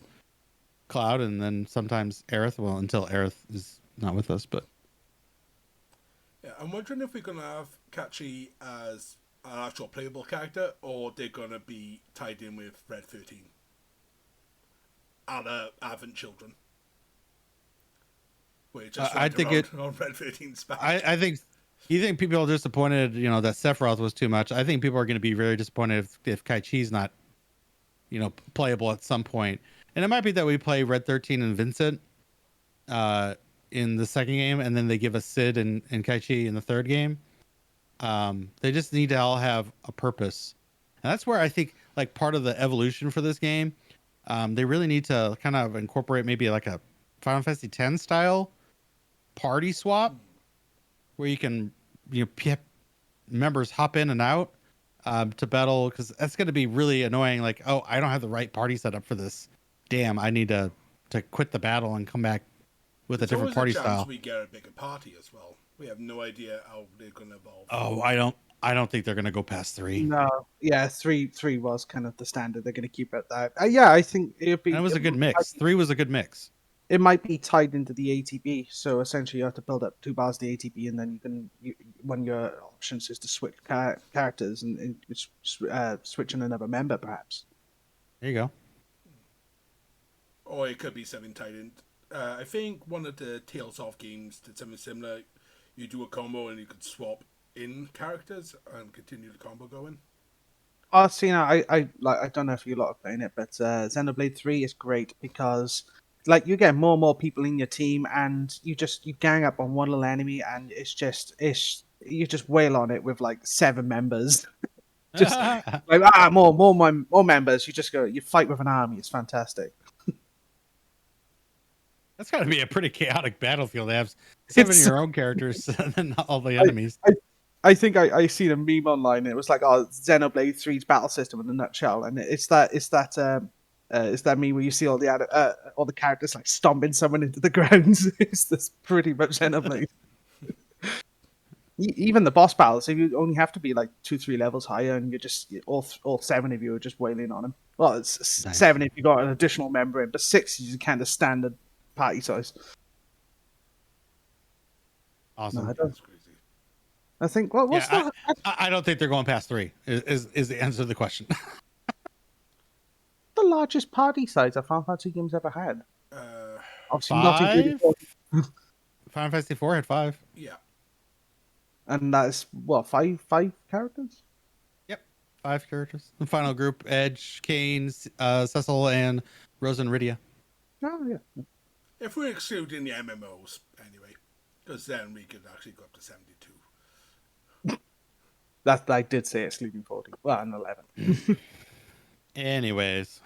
Cloud, and then sometimes Aerith. Well, until Aerith is not with us, but yeah, I'm wondering if we're gonna have Kachi as an actual playable character, or they're gonna be tied in with Red 13 and Advent Children. We're just I right think around it. on Red 13's back. I think. You think people are disappointed, that Sephiroth was too much? I think people are going to be very disappointed if Kai Chi's not, playable at some point. And it might be that we play Red 13 and Vincent in the second game, and then they give us Sid and Kai Chi in the third game. They just need to all have a purpose. And that's where I think like part of the evolution for this game, they really need to kind of incorporate maybe like a Final Fantasy X style party swap where you can, members hop in and out to battle, because that's going to be really annoying. Like, oh, I don't have the right party set up for this. Damn, I need to quit the battle and come back with a different party style. We get a bigger party as well. We have no idea how they're going to evolve. Oh, I don't think they're going to go past 3. No, yeah, three was kind of the standard. They're going to keep it that. Yeah, I think it'd be. And it was a good mix. 3 was a good mix. It might be tied into the ATB, so essentially you have to build up 2 bars of the ATB, and then one of your options is to switch characters and switch in another member, perhaps. There you go. Or it could be something tied in. I think one of the Tales of games did something similar. You do a combo and you could swap in characters and continue the combo going. Oh, see, now I don't know if you lot are playing it, but Xenoblade 3 is great because like you get more and more people in your team, and you gang up on one little enemy, and you just wail on it with like 7 members. Just like more members. You fight with an army. It's fantastic. That's got to be a pretty chaotic battlefield. They have 7 of your own characters and then all the enemies. I think I seen a meme online. It was like, "Oh, Xenoblade 3's battle system in a nutshell," and it's that meme where you see all the characters like stomping someone into the ground. It's this pretty much Xenoblade. Even the boss battles, if you only have to be like 2-3 levels higher, and you're just all 7 of you are just wailing on him. Well, it's nice. 7 if you got an additional member in, but 6 is kind of standard party size. Awesome. No, I think. Well, what's that? I don't think they're going past 3. Is the answer to the question? The largest party size a Final Fantasy game's ever had. Obviously 5? Not including Final Fantasy 4 had 5. Yeah. And that's what, 5 characters? Yep, 5 characters. The final group: Edge, Kane, Cecil, and Rose and Rydia. Oh yeah. If we're excluding the MMOs, anyway, because then we could actually go up to 72. That I did say excluding 40. Well, and 11. Anyways.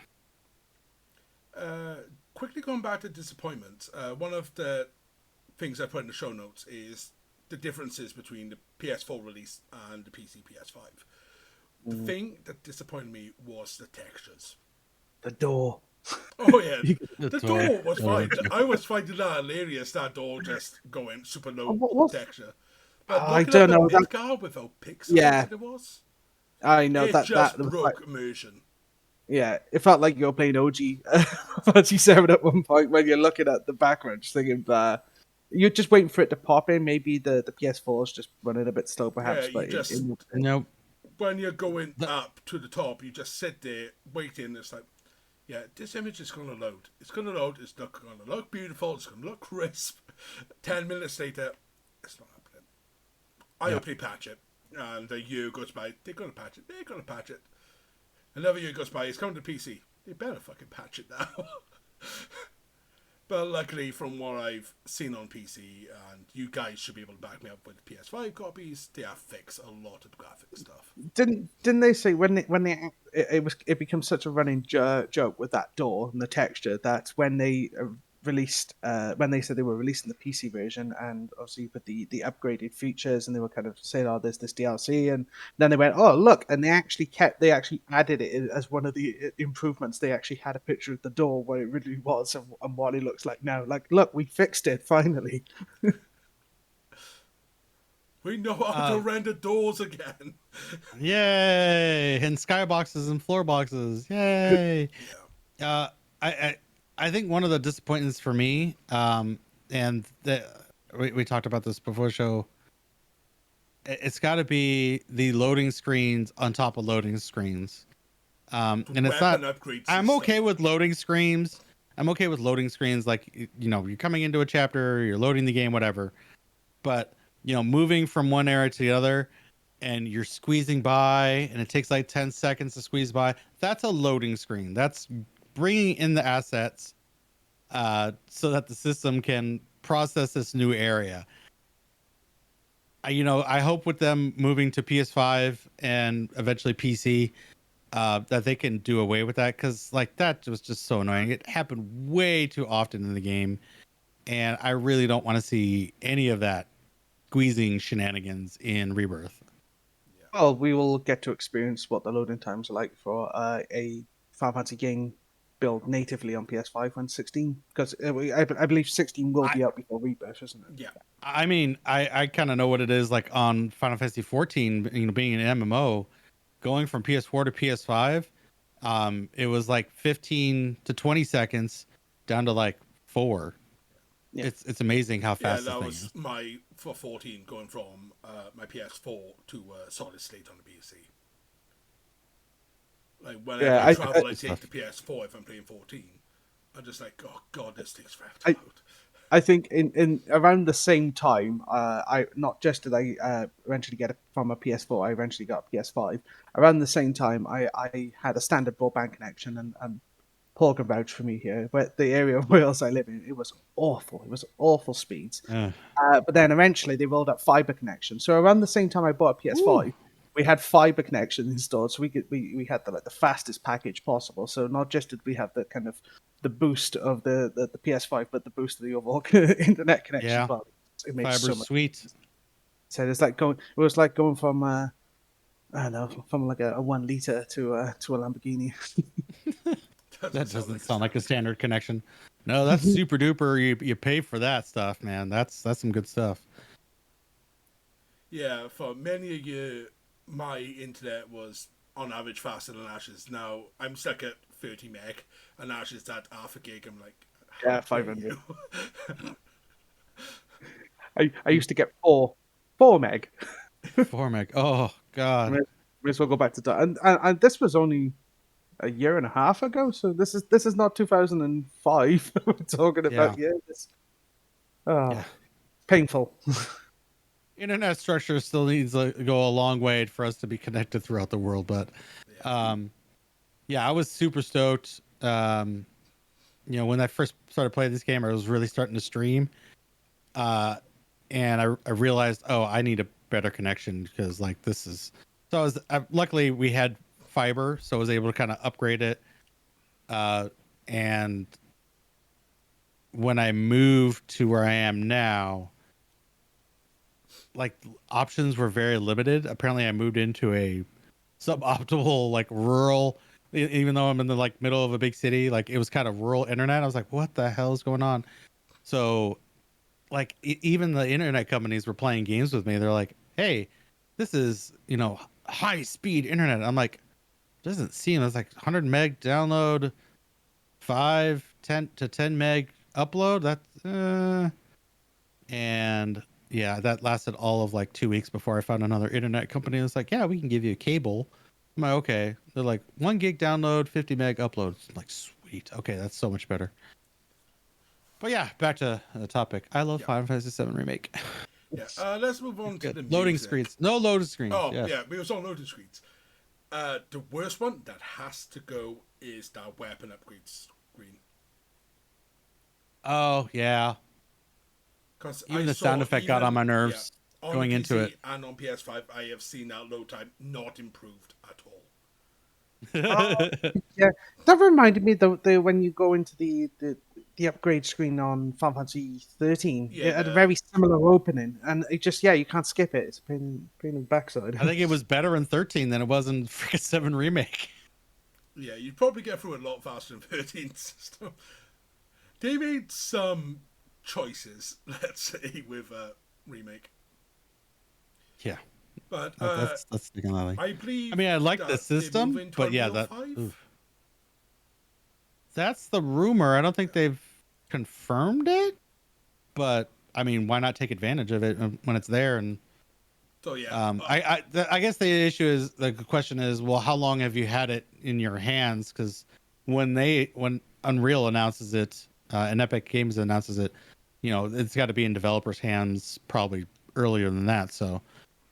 Quickly going back to disappointments, one of the things I put in the show notes is the differences between the PS4 release and the PC PS5. The thing that disappointed me was the textures. The door. Oh yeah, the door was fine. I was finding that hilarious. That door just going super low texture. But I don't know that car with how pixelated it was. I know it that just that broke immersion. Yeah, it felt like you were playing OG 37 at one point when you're looking at the background, just thinking, you're just waiting for it to pop in. Maybe the PS4 is just running a bit slow, perhaps. Yeah, but nope. When you're going up to the top, you just sit there waiting. It's like, yeah, this image is going to load. It's going to load. It's not going to look beautiful. It's going to look crisp. 10 minutes later, it's not happening. I hope they patch it. And a year goes by. They're going to patch it. They're going to patch it. Another year goes by, it's coming to PC. They better fucking patch it now. But luckily, from what I've seen on PC, and you guys should be able to back me up with PS5 copies, they have fixed a lot of graphic stuff. Didn't they say it becomes such a running joke with that door and the texture that when they released when they said they were releasing the PC version, and obviously with the upgraded features, and they were kind of saying, oh, there's this DLC, and then they went, oh look, and they actually added it as one of the improvements. They actually had a picture of the door where it really was and what it looks like now. Like, look, we fixed it finally. We know how to render doors again. Yay! And skyboxes and floor boxes. Yay! Yeah. I think one of the disappointments for me, and we talked about this before the show, it's got to be the loading screens on top of loading screens. And it's not. I'm okay with loading screens. I'm okay with loading screens. Like, you know, you're coming into a chapter, you're loading the game, whatever. But, you know, moving from one area to the other, and you're squeezing by, and it takes like 10 seconds to squeeze by. That's a loading screen. That's bringing in the assets, so that the system can process this new area. You know, I hope with them moving to PS5 and eventually PC, that they can do away with that, because like that was just so annoying. It happened way too often in the game, and I really don't want to see any of that squeezing shenanigans in Rebirth. Well, we will get to experience what the loading times are like for a Final Fantasy game built natively on PS5 when 16, because I believe 16 will be out before Rebirth, isn't it? Yeah. I mean, I kind of know what it is like on Final Fantasy 14, you know, being an MMO, going from PS4 to PS5. It was like 15 to 20 seconds down to like 4. Yeah. It's amazing how fast that this thing is. For 14 going from my PS4 to solid state on the PC. Like whenever I travel, I take the PS4 if I'm playing 14. I'm just like, oh god, this takes forever to load. I think in around the same time, I not just did I eventually get it from a PS4, I eventually got a PS5. Around the same time, I had a standard broadband connection, and Paul can vouch for me here. But the area of Wales I live in, it was awful. It was awful speeds. But then eventually they rolled out fiber connection. So around the same time I bought a PS5, we had fiber connection installed, so we had the fastest package possible. So not just did we have the kind of the boost of the PS5, but the boost of the overall internet connection. Yeah, well. It made fiber's so much sweet. sense. So it's like going. It was like going from I don't know, from like a 1 liter to a Lamborghini. That doesn't sound like a standard connection. No, that's super duper. You pay for that stuff, man. That's some good stuff. Yeah, for many a year, my internet was on average faster than Ash's. Now I'm stuck at 30 meg, and Ash's at half a gig. I'm like, yeah, 500. I used to get 4 meg. 4 meg. Oh god. May as well go back to that. And this was only a year and a half ago, so this is not 2005. We're talking about painful. Internet structure still needs to go a long way for us to be connected throughout the world, but I was super stoked. You know, when I first started playing this game, I was really starting to stream, and I realized, oh, I need a better connection, because like this is. So luckily we had fiber, so I was able to kind of upgrade it. And when I moved to where I am now, like options were very limited. Apparently I moved into a suboptimal, like rural, even though I'm in the like middle of a big city, like it was kind of rural internet. I was like, what the hell is going on? So like even the internet companies were playing games with me. They're like, hey, this is, you know, high speed internet. I'm like, doesn't seem. It's like 100 meg download, 10 to 10 meg upload. That's and yeah, that lasted all of like 2 weeks before I found another internet company. It's like, yeah, we can give you a cable. I'm like, okay. They're like 1 gig download, 50 meg upload. It's like, sweet. Okay, that's so much better. But yeah, back to the topic. I love Final Fantasy VII Remake. Yeah, let's move on to the loading music. screens. No loading screens. Oh, yes. yeah, we was on loading screens. The worst one that has to go is that weapon upgrade screen. Oh, yeah. Even the sound effect got on my nerves going into it. And on PS5, I have seen that load time not improved at all. Yeah, that reminded me though, when you go into the upgrade screen on Final Fantasy 13, it had a very similar opening, and it just you can't skip it. It's a pain in the backside. I think it was better in 13 than it was in freaking 7 Remake. Yeah, you'd probably get through it a lot faster in 13 system. They made some choices, let's say, with Remake. Yeah. But that's I believe. I mean, I like the system, but yeah, that's the rumor. I don't think they've confirmed it, but I mean, why not take advantage of it when it's there? And So yeah, I guess the issue is, the question is, well, how long have you had it in your hands? Because when Unreal announces it, and Epic Games announces it, it's got to be in developers' hands probably earlier than that. So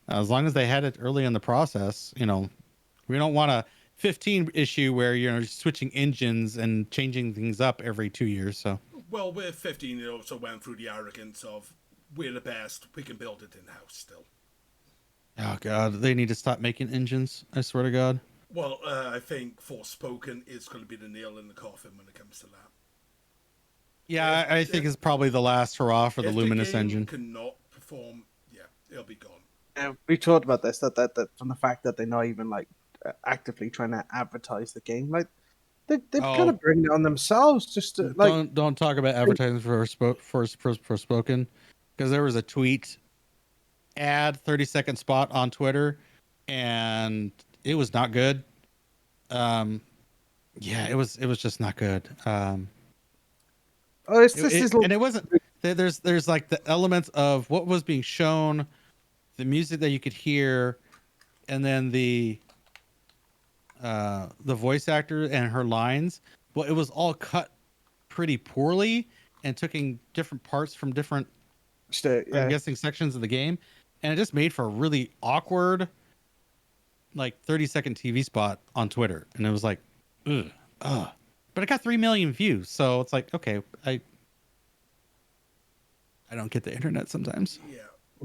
as long as they had it early in the process, we don't want a 15 issue where you're switching engines and changing things up every 2 years. So well, with 15, it also went through the arrogance of we're the best, we can build it in house still. Oh God, they need to stop making engines. I swear to God. Well, I think Forspoken is going to be the nail in the coffin when it comes to that. Yeah, I think it's probably the last hurrah for the Luminous engine. If the game cannot perform, yeah, it'll be gone. We talked about this, that from the fact that they're not even like actively trying to advertise the game, like they've kind of bring it on themselves. Just to, like, don't talk about advertising for Forspoken, because there was a tweet ad 30-second spot on Twitter, and it was not good. Yeah, it was just not good. And it wasn't. There's like the elements of what was being shown, the music that you could hear, and then the voice actor and her lines. Well, it was all cut pretty poorly and taking different parts from different, I'm guessing, sections of the game, and it just made for a really awkward, like 30-second TV spot on Twitter, and it was like, ugh. But it got 3 million views, so it's like, okay, I don't get the internet sometimes. Yeah,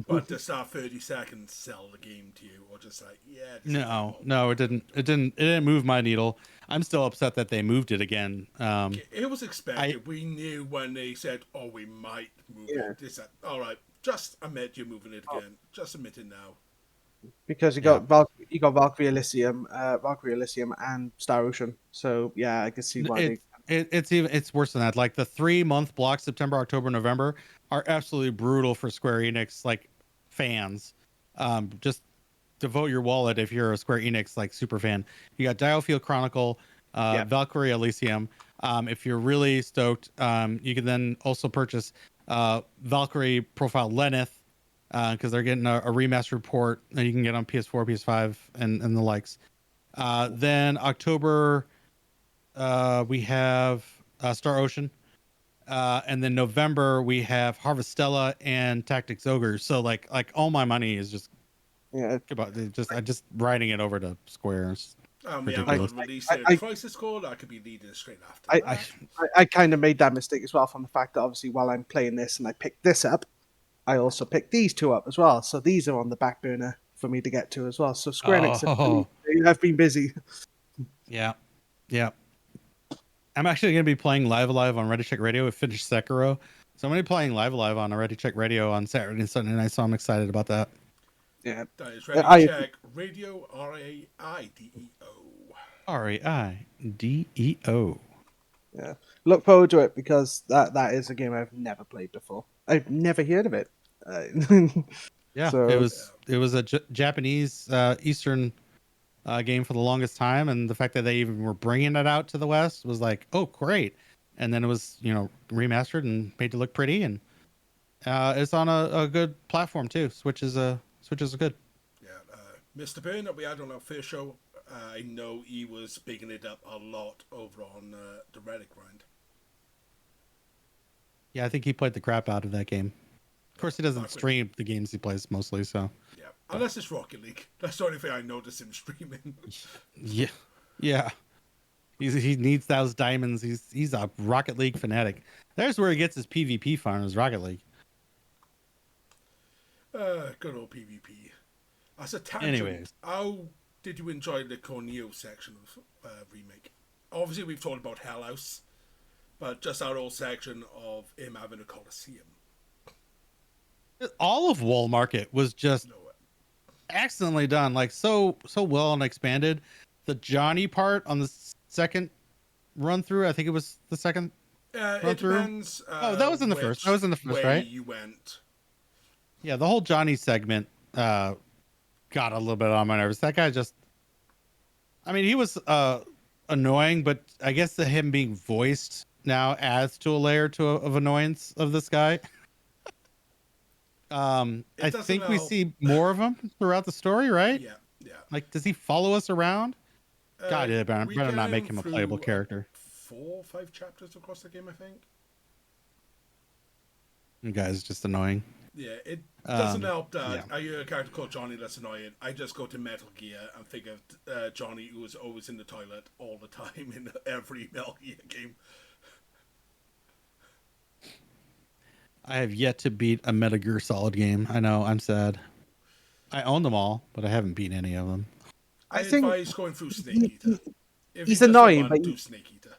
but does that 30 seconds sell the game to you, or just like, yeah? No, it didn't move my needle. I'm still upset that they moved it again. It was expected. We knew when they said, "Oh, we might move it." They said, "All right, just admit you're moving it again. Just admit it now." Because you got Valkyrie Elysium, and Star Ocean. So yeah, I can see why it's worse than that. Like the 3-month blocks, September, October, November, are absolutely brutal for Square Enix fans. Just devote your wallet if you're a Square Enix super fan. You got Diofield Chronicle, Valkyrie Elysium. If you're really stoked, you can then also purchase Valkyrie Profile Lenneth, because they're getting a remastered port that you can get on PS4, PS5, and the likes. Then October, we have Star Ocean. And then November, we have Harvestella and Tactics Ogre. So like all my money is just just writing it over to Square. We haven't released a Crisis Core. That could be leading straight after. I kind of made that mistake as well, from the fact that obviously while I'm playing this and I picked this up, I also picked these two up as well. So these are on the back burner for me to get to as well. So Square Enix have been busy. Yeah. I'm actually going to be playing Live Alive on Ready Check Radio. We finished Sekiro. So I'm going to be playing Live Alive on Ready Check Radio on Saturday and Sunday night. So I'm excited about that. Yeah. That is Ready Check Radio, RAIDEO. Yeah. Look forward to it, because that is a game I've never played before. I've never heard of it. Yeah, so, it was a Japanese Eastern game for the longest time, and the fact that they even were bringing it out to the West was like, oh, great. And then it was remastered and made to look pretty, and it's on a good platform too. Switch is good. Yeah, Mr. Byrne that we had on our first show, I know he was bigging it up a lot over on the Reddit grind. Yeah, I think he played the crap out of that game. Of course, he doesn't stream the games he plays mostly, so. Yeah, unless it's Rocket League. That's the only thing I notice him streaming. Yeah. He needs those diamonds. He's a Rocket League fanatic. There's where he gets his PvP fun, is Rocket League. Good old PvP. As a tangent, anyways, how did you enjoy the Corneo section of Remake? Obviously, we've talked about Hell House, but just that whole section of him having a Coliseum. All of Wall Market was just excellently done, so well and expanded. The Johnny part on the second run through, I think it was the second run through. Depends, that was in the first. That was in the first, right? You went. Yeah, the whole Johnny segment got a little bit on my nerves. That guy he was annoying, but I guess him being voiced now adds to a layer of annoyance of this guy. I think we see more of him throughout the story, right? Yeah, yeah. Like, does he follow us around? God, it We better get not make him him a playable through character. 4 or 5 chapters across the game, I think. You guys just annoying. Yeah, it doesn't help that yeah. I hear a character called Johnny that's annoying. I just go to Metal Gear and think of Johnny, who is always in the toilet all the time in every Metal Gear game. I have yet to beat a Metal Gear Solid game. I know, I'm sad. I own them all, but I haven't beaten any of them. I advise going through Snake Eater. If he's you just annoying, want, but do Snake Eater.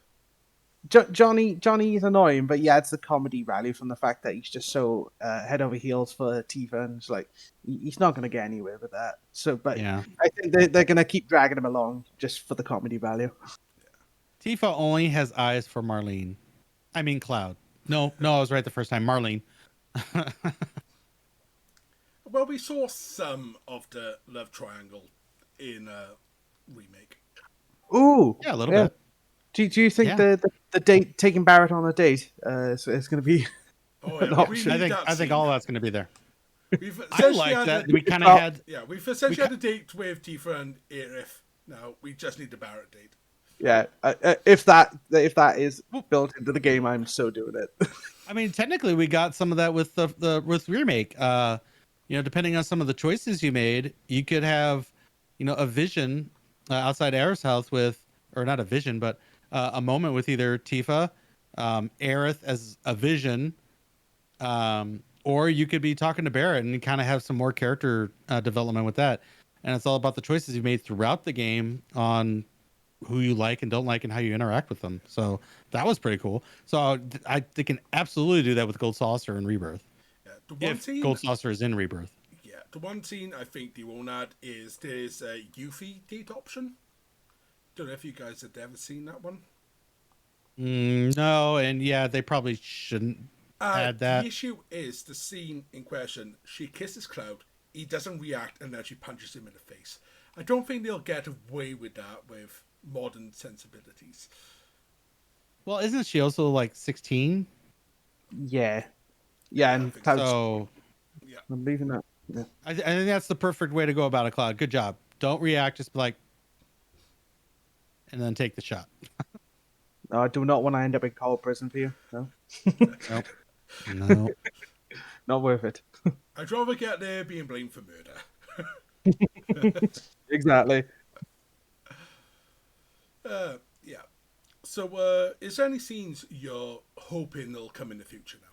Johnny is annoying, but he adds the comedy value from the fact that he's just so head over heels for Tifa, and it's like he's not going to get anywhere with that. So, but yeah, I think they're going to keep dragging him along just for the comedy value. Tifa only has eyes for Marlene. I mean Cloud. No, I was right the first time. Marlene. Well, we saw some of the love triangle in Remake. Ooh, yeah, a little bit. Do you think the date taking Barrett on a date is going to be an option? I think all that's going to be there. I like that. We kind of had. Yeah, we've essentially had a date with Tifa and Aerith. Now we just need the Barrett date. Yeah, if that is built into the game, I'm so doing it. I mean, technically, we got some of that with with Remake. Depending on some of the choices you made, you could have, a vision outside Aerith's house with, or not a vision, but a moment with either Tifa, Aerith as a vision, or you could be talking to Barrett and kind of have some more character development with that. And it's all about the choices you made throughout the game on who you like and don't like and how you interact with them. So that was pretty cool. So they can absolutely do that with Gold Saucer and Rebirth. Yeah, Gold Saucer is in Rebirth. Yeah, the one scene I think they won't add is there's a Yuffie date option. Don't know if you guys have ever seen that one. No, and yeah, they probably shouldn't add that. The issue is the scene in question. She kisses Cloud, he doesn't react, and then she punches him in the face. I don't think they'll get away with that with modern sensibilities. Well, isn't she also like 16? Yeah, and so. Yeah, I'm leaving that. Yeah. I think that's the perfect way to go about it, Cloud. Good job. Don't react. Just be like, and then take the shot. No, I do not want to end up in cold prison for you. No. Nope. No. Not worth it. I'd rather get there being blamed for murder. Exactly. Yeah. So, is there any scenes you're hoping they'll come in the future now?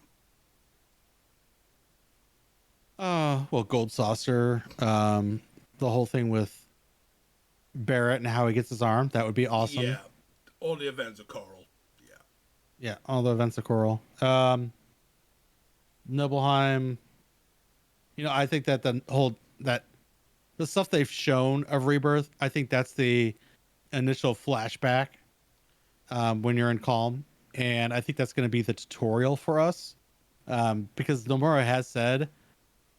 Well, Gold Saucer, the whole thing with Barrett and how he gets his arm, that would be awesome. Yeah. All the events of Coral. Yeah. Yeah, all the events of Coral. Nibelheim. I think that the stuff they've shown of Rebirth, I think that's the initial flashback when you're in Calm. And I think that's going to be the tutorial for us. Because Nomura has said,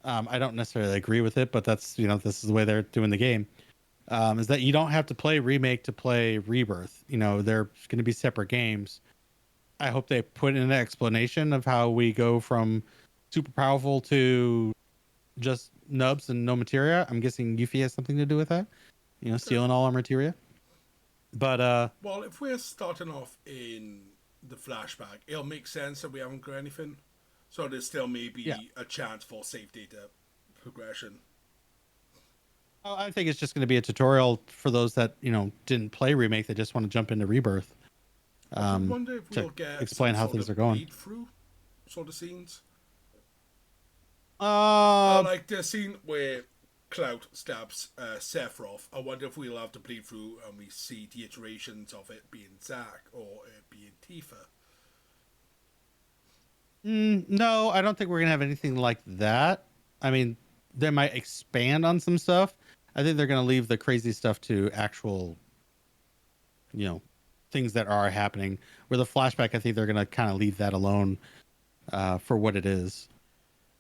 I don't necessarily agree with it, but that's, this is the way they're doing the game. Is that you don't have to play Remake to play Rebirth. They're going to be separate games. I hope they put in an explanation of how we go from super powerful to just nubs and no materia. I'm guessing Yuffie has something to do with that. Stealing all our materia. But well, if we're starting off in the flashback, it'll make sense that we haven't got anything. So there's still maybe a chance for safe data progression. I think it's just going to be a tutorial for those that didn't play Remake. They just want to jump into Rebirth. I wonder if we'll get explain how things are going through sort of scenes. Like like the scene where Cloud stabs Sephiroth. I wonder if we'll have to bleed through and we see the iterations of it being Zack or it being Tifa. No, I don't think we're gonna have anything like that. I mean, they might expand on some stuff. I think they're gonna leave the crazy stuff to actual, things that are happening. Where the flashback, I think they're gonna kind of leave that alone for what it is.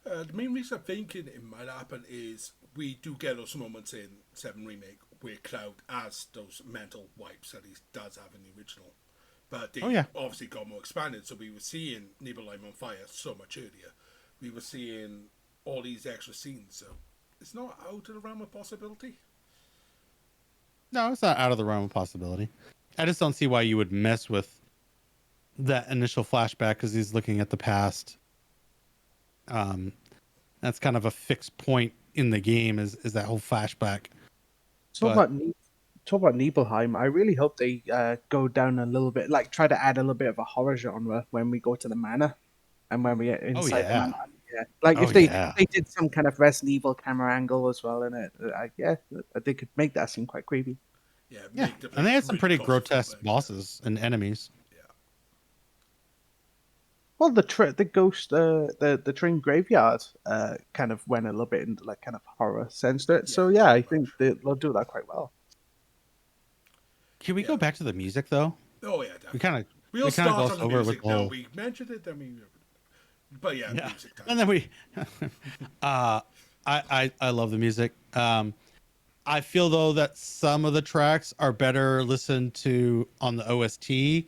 The main reason I'm thinking it might happen is we do get those moments in 7 Remake where Cloud has those mental wipes that he does have in the original. But they obviously got more expanded, so we were seeing Nibelheim on fire so much earlier. We were seeing all these extra scenes. So it's not out of the realm of possibility. No, it's not out of the realm of possibility. I just don't see why you would mess with that initial flashback because he's looking at the past. That's kind of a fixed point in the game is that whole flashback. Talk about talk about Nibelheim. I really hope they go down a little bit, like try to add a little bit of a horror genre when we go to the manor and when we get inside the manor. Yeah, like if they did some kind of Resident Evil camera angle as well in it, they could make that seem quite creepy. Yeah, and they had some pretty grotesque bosses and enemies. Yeah. Well, the ghost, the train graveyard, kind of went a little bit into like kind of horror sense to it. So yeah, I think they'll do that quite well. Can we go back to the music though? Oh yeah, definitely. We kind of glossed over music. with the whole. We mentioned it. I mean, but yeah, music time. And then we, I love the music. I feel though that some of the tracks are better listened to on the OST. You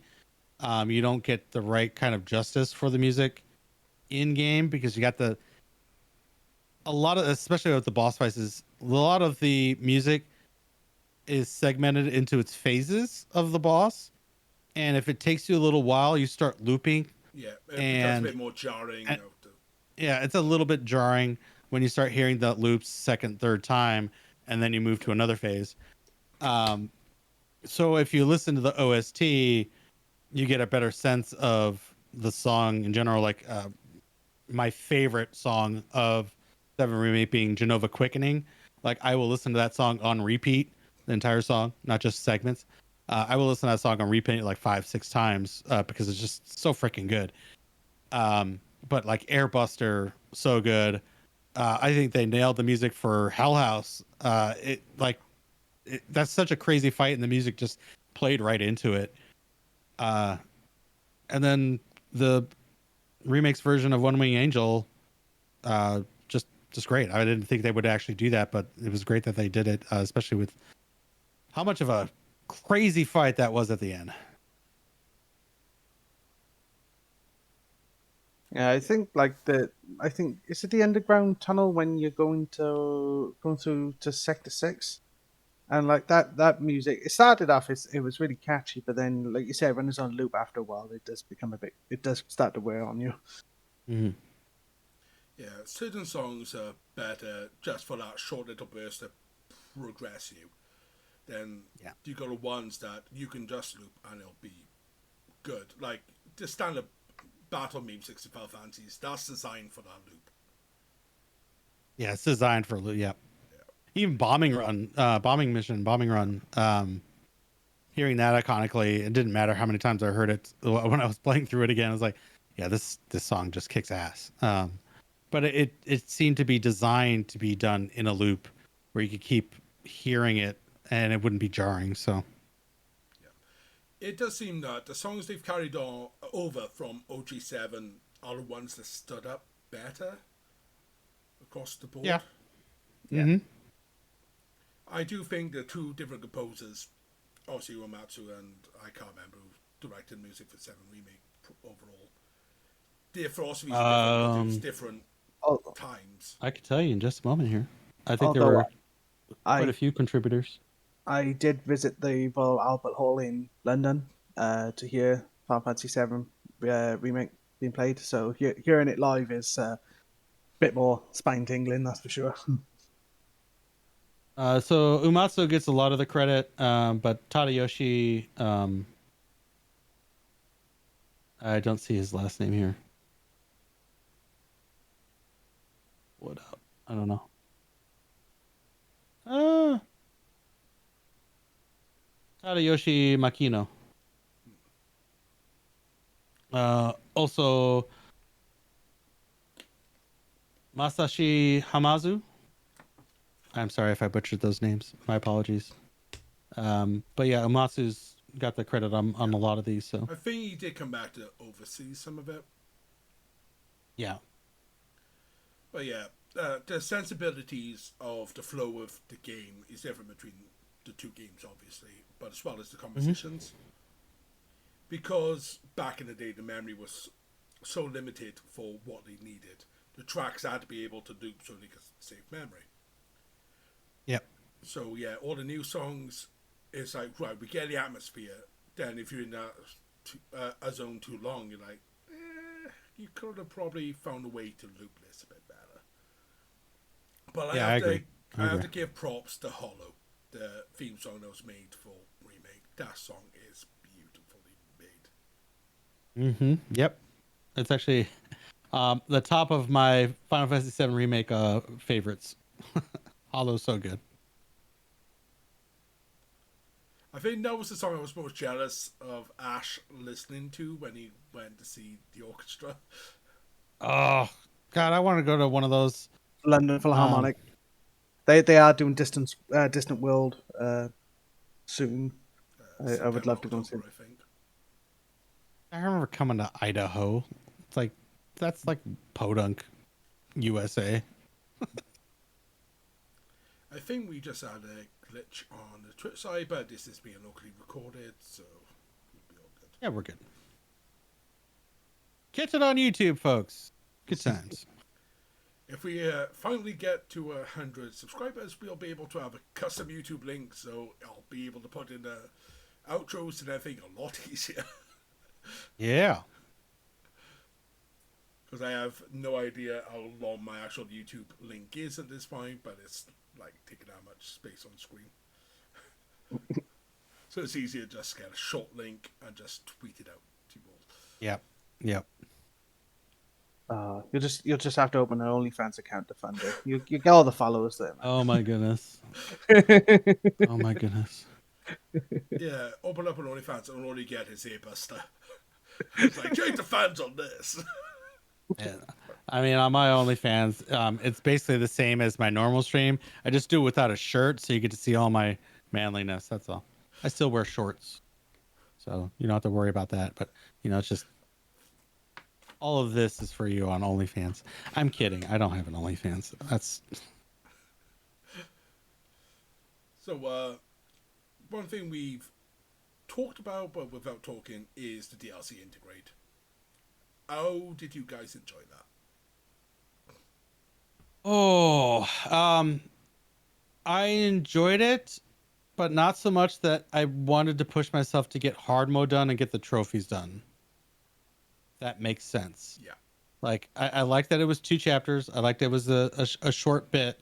don't get the right kind of justice for the music in game because you got a lot of, especially with the boss fights, is a lot of the music is segmented into its phases of the boss, and if it takes you a little while, you start looping. Yeah, it becomes a bit more jarring. Yeah, it's a little bit jarring when you start hearing the loops second, third time, and then you move to another phase. So if you listen to the OST, you get a better sense of the song in general. Like my favorite song of 7 Remake being Genova Quickening. Like I will listen to that song on repeat, the entire song, not just segments. I will listen to that song on repeat like 5-6 times because it's just so freaking good. But like Airbuster, so good. I think they nailed the music for Hell House. That's such a crazy fight, and the music just played right into it. And then the remix version of One Wing Angel, just great. I didn't think they would actually do that, but it was great that they did it, especially with how much of a crazy fight that was at the end. Yeah, I think is it the underground tunnel when you're going through to Sector 6, and like that music. It started off it was really catchy, but then like you said, when it's on loop after a while, it does start to wear on you. Mm-hmm. Yeah, certain songs are better just for that short little burst to progress you. Then you got the ones that you can just loop and it'll be good. Like the standard battle music to Final Fantasies, that's designed for that loop. Yeah, it's designed for loop. Yeah. Even Bombing Run. Hearing that iconically, it didn't matter how many times I heard it. When I was playing through it again, I was like, yeah, this song just kicks ass. But it seemed to be designed to be done in a loop where you could keep hearing it and it wouldn't be jarring. So it does seem that the songs they've carried on over from OG7 are the ones that stood up better across the board. Yeah. Mm-hmm. I do think the two different composers, obviously Uematsu and I can't remember who directed music for 7 Remake overall. Their philosophies are different times. I could tell you in just a moment here. I think there were quite a few contributors. I did visit the Royal Albert Hall in London to hear Final Fantasy VII Remake being played. So hearing it live is a bit more spine tingling, that's for sure. So Uematsu gets a lot of the credit, but Tadayoshi, I don't see his last name here. What up? I don't know. Tadayoshi Makino. Also Masashi Hamazu. I'm sorry if I butchered those names. My apologies. But yeah, Uematsu's got the credit on a lot of these. So I think he did come back to oversee some of it. Yeah. But yeah, the sensibilities of the flow of the game is different between the two games, obviously, but as well as the compositions. Mm-hmm. Because back in the day, the memory was so limited for what they needed. the tracks had to be able to loop so they could save memory. Yep. So yeah, all the new songs, it's like, right, we get the atmosphere. Then if you're in that a zone too long, you're like, you could have probably found a way to loop this a bit better. But I agree. I have to give props to Hollow, the theme song that was made for Remake. That song is beautifully made. Yep. It's actually the top of my Final Fantasy VII Remake favorites. Hollow's so good. I think that was the song I was most jealous of Ash listening to when he went to see the orchestra. Oh God, I want to go to one of those. London Philharmonic. They are doing Distant World soon. I would love to go and see. I think. I remember coming to Idaho. It's like that's like Podunk, USA. I think we just had a glitch on the Twitch side, but this is being locally recorded, so we'll be all good. Yeah, we're good. Catch it on YouTube, folks. Good times. If we finally get to 100 subscribers, we'll be able to have a custom YouTube link, so I'll be able to put in the outros and everything a lot easier. Yeah. Because I have no idea how long my actual YouTube link is at this point, but it's like taking that much space on screen. So it's easier to just get a short link and just tweet it out to you all. Yep. You'll just have to open an OnlyFans account to fund it. You get all the followers there. Man. Oh my goodness. Oh my goodness. Yeah, open up an OnlyFans and all you get is Earbuster. It's like, join the fans on this. Yeah. I mean, on my OnlyFans, it's basically the same as my normal stream. I just do it without a shirt, so you get to see all my manliness. That's all. I still wear shorts, so you don't have to worry about that. But it's just all of this is for you on OnlyFans. I'm kidding. I don't have an OnlyFans. That's so. One thing we've talked about, but without talking, is the DLC integrate. How did you guys enjoy that? I enjoyed it, but not so much that I wanted to push myself to get hard mode done and get the trophies done. That makes sense. Yeah. Like I like that it was 2 chapters. I liked it was a short bit.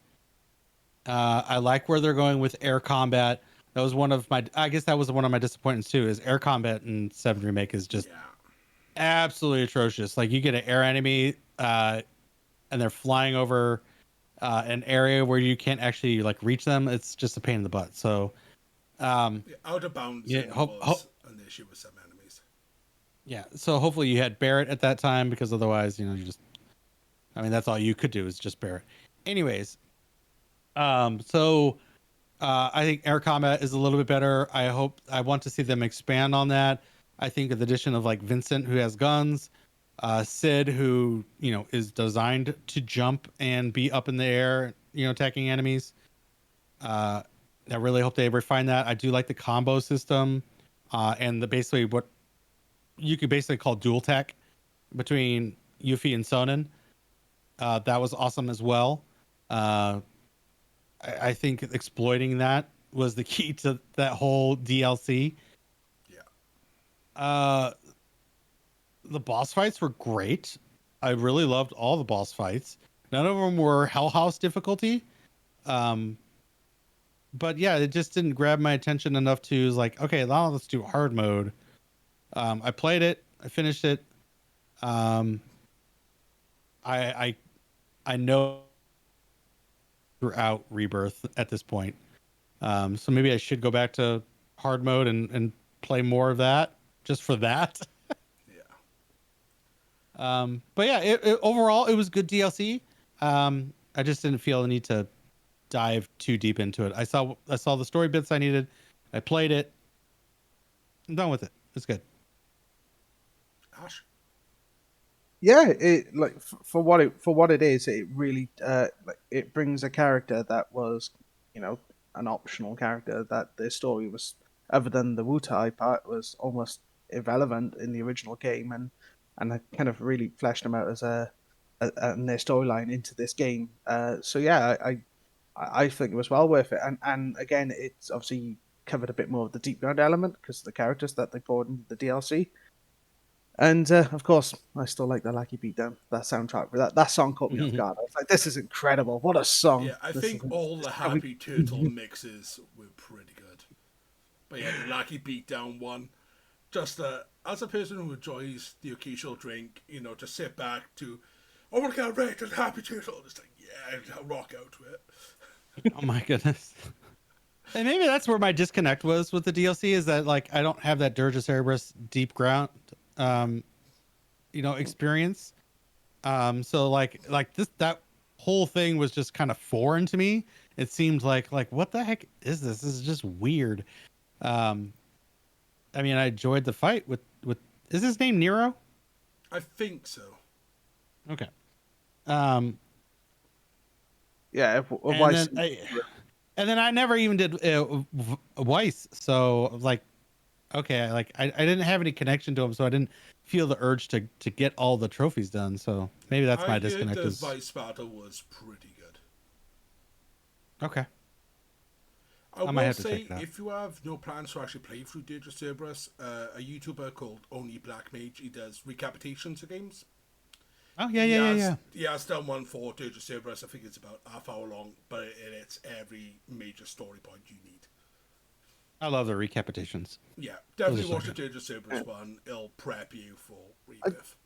I like where they're going with air combat. That was one of my. I guess that was one of my disappointments too. Is air combat in 7 Remake is just absolutely atrocious. Like you get an air enemy, and they're flying over an area where you can't actually like reach them. It's just a pain in the butt. So, out of bounds. Yeah, was an issue with some enemies. Yeah. So hopefully you had Barrett at that time, because otherwise, you just. I mean, that's all you could do is just Barrett. Anyways, so. I think air combat is a little bit better. I want to see them expand on that. I think the addition of like Vincent, who has guns, Sid, who is designed to jump and be up in the air, attacking enemies. I really hope they refine that. I do like the combo system, and basically what you could basically call dual tech between Yuffie and Sonnen. That was awesome as well. I think exploiting that was the key to that whole DLC. Yeah. The boss fights were great. I really loved all the boss fights. None of them were Hell House difficulty. But yeah, it just didn't grab my attention enough to like, okay, now let's do hard mode. I played it. I finished it. I know throughout Rebirth at this point. So maybe I should go back to hard mode and play more of that just for that. Yeah. But yeah, overall it was good DLC. I just didn't feel the need to dive too deep into it. I saw the story bits I needed. I played it. I'm done with it. It's good. Ash? Yeah, it like for what it is, it really it brings a character that was, an optional character that the story was, other than the Wutai part, was almost irrelevant in the original game, and I kind of really fleshed him out as and their storyline into this game. So yeah, I think it was well worth it. And again, it's obviously covered a bit more of the deep ground element because of the characters that they brought in the DLC. And of course, I still like the Lucky Beatdown. That soundtrack, that song caught me off guard. I was like, "This is incredible! What a song!" Yeah, I This think is all the Happy Turtle mixes were pretty good. But yeah, the Lucky Beatdown one, just as a person who enjoys the occasional drink, just sit back to, I want to get rated Happy Turtle. It's like, yeah, I'll rock out to it. Oh my goodness. And maybe that's where my disconnect was with the DLC, is that like I don't have that Dirge of Cerberus deep ground experience. So like that whole thing was just kind of foreign to me. It seemed like what the heck is this? This is just weird. Um I mean, I enjoyed the fight with is his name Nero? I think so. Okay. Um yeah, and then I never even did Weiss, so like okay, I didn't have any connection to him, so I didn't feel the urge to get all the trophies done. So maybe that's my disconnect. I heard the Vice battle was pretty good. Okay. I will say, if you have no plans to actually play through Dirge of Cerberus, a YouTuber called Only Black Mage, he does recapitulations of games. Oh yeah. He has done one for Dirge of Cerberus. I think it's about half hour long, but it's every major story point you need. I love the recapitulations. Yeah, definitely watch the Dirge of Cerberus one. It'll prep you for Rebirth.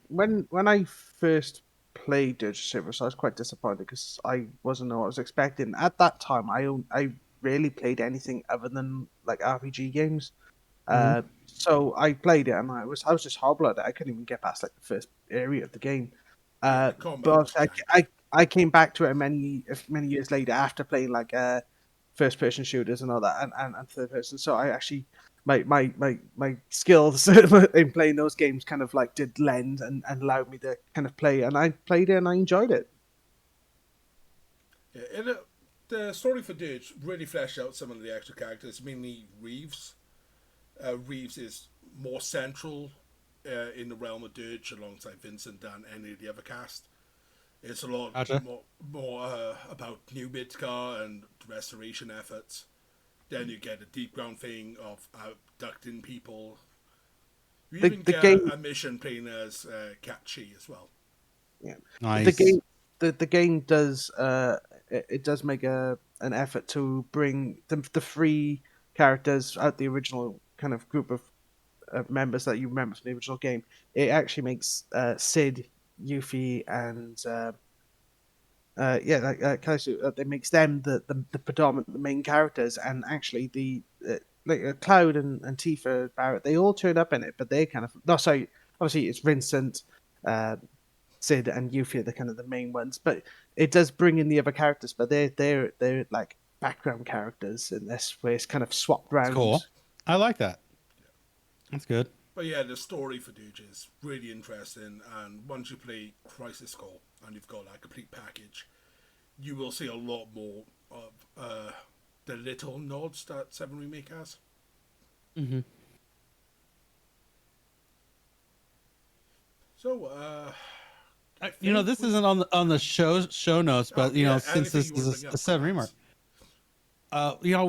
When I first played Dirge of Cerberus, I was quite disappointed because I wasn't know what I was expecting. At that time, I rarely played anything other than like RPG games. So I played it and I was just horrible at it. I couldn't even get past like the first area of the game. But I came back to it many years later after playing like first person shooters and all that and third person. So I actually my skills in playing those games kind of like did lend and allowed me to kind of play, and I played it and I enjoyed it. Yeah, the story for Dirge really fleshed out some of the extra characters, mainly Reeves. Reeves is more central in the realm of Dirge alongside Vincent than any of the other cast. It's a lot more about New Midgar and restoration efforts. Then you get a deep ground thing of abducting people. You even get a mission playing as Cat Chi as well. Yeah, nice. The game does it does make an effort to bring the three characters out the original kind of group of members that you remember from the original game. It actually makes Sid, Yuffie, and it makes them the predominant, the main characters, and actually the Cloud and Tifa Barrett, they all turn up in it, but they kind of obviously it's Vincent, Sid, and Yuffie are the kind of the main ones, but it does bring in the other characters, but they're like background characters in this, where it's kind of swapped around. That's cool. I like that. That's good. But yeah, the story for Dirge is really interesting, and once you play Crisis Core and you've got that complete package, you will see a lot more of the little nods that 7 Remake has. Mm-hmm. So, this isn't on the show notes, but since this is a 7 Remake,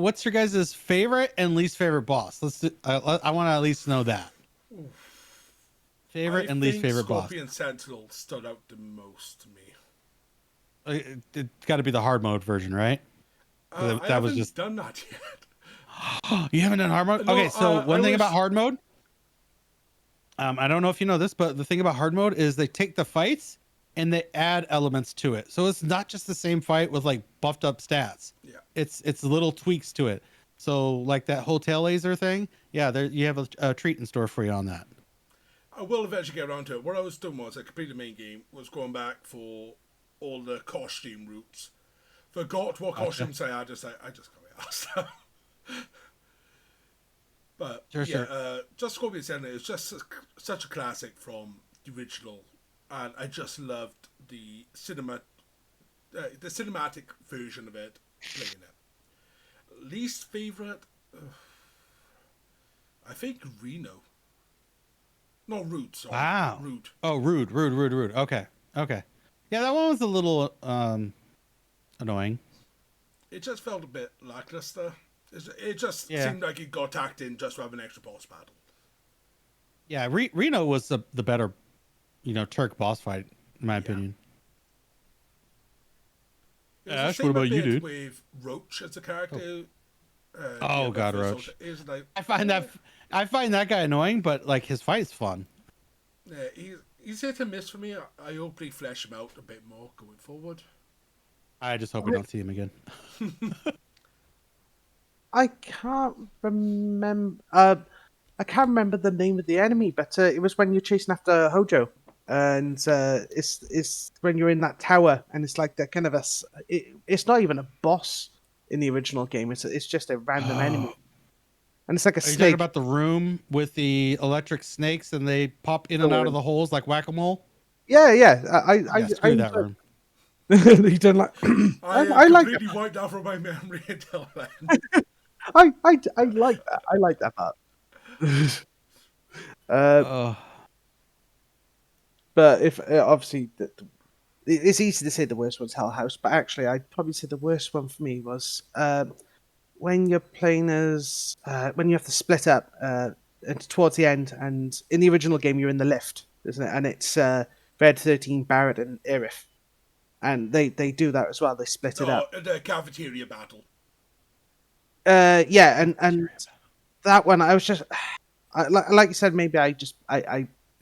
what's your guys' favorite and least favorite boss? I want to at least know that. Favorite and least favorite boss. Scorpion Sentinel stood out the most to me. It's got to be the hard mode version, right? I haven't done that yet. You haven't done hard mode? Okay, so one thing about hard mode, I don't know if you know this, but the thing about hard mode is they take the fights and they add elements to it. So it's not just the same fight with like buffed up stats. Yeah. It's little tweaks to it. So like that hotel laser thing, yeah, there you have a treat in store for you on that. I will eventually get around to it. What I was doing was I completed the main game, was going back for all the costume routes. Forgot what costumes I had. I just got my ass down. But sure. Just Scorpion Sentinel is just such a classic from the original, and I just loved the cinematic version of it, playing it. Least favorite, I think Reno. No, Root. Sorry. Wow. Root. Oh, Rude. Okay. Yeah, that one was a little annoying. It just felt a bit lackluster. It just Yeah. seemed like it got tacked in just to have an extra boss battle. Yeah, Reno was the better, Turk boss fight, in my opinion. It was Ash, the what same a about you, bit dude? with Roach as a character. Oh God, Roach. Is like I find that guy annoying, but like his fight's fun. he's hit and miss for me. I hope they flesh him out a bit more going forward. I just hope we don't see him again. I can't remember. I can't remember the name of the enemy, but it was when you're chasing after Hojo, and it's when you're in that tower, and it's like that kind of it's not even a boss in the original game. It's just a random enemy, and it's like a Are you talking snake. about the room with the electric snakes and they pop in and out of the holes like whack-a-mole? Yeah, yeah. Yeah, screw that room. You don't like. I like completely wiped out from my memory until then. I like that. I like that part. But if obviously it's easy to say the worst one's Hell House, but actually I'd probably say the worst one for me was when you're playing as when you have to split up towards the end, and in the original game you're in the lift, isn't it? And it's Red 13, Barrett, and Irith, and they do that as well. They split it up. The cafeteria battle. Yeah, and that one I was just like you said, maybe I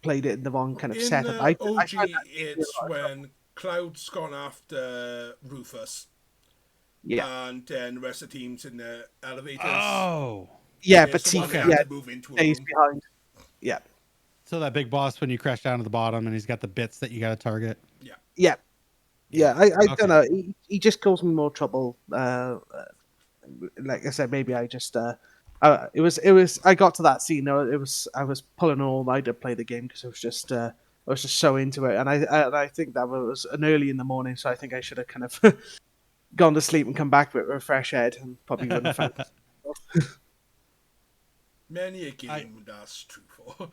played it in the wrong kind of setup. In OG, it's when Cloud's gone after Rufus. Yeah. And then the rest of the team's in the elevators. Oh. Yeah, but Tifa stays behind. Yeah. So that big boss when you crash down to the bottom and he's got the bits that you got to target. Yeah. I don't know. He just caused me more trouble. Like I said, maybe I just it was. I got to that scene. I was pulling all night to play the game because I was just so into it, and I think that was an early in the morning, so I think I should have kind of gone to sleep and come back with a fresh head, and probably wouldn't have found. Many a game that's true for.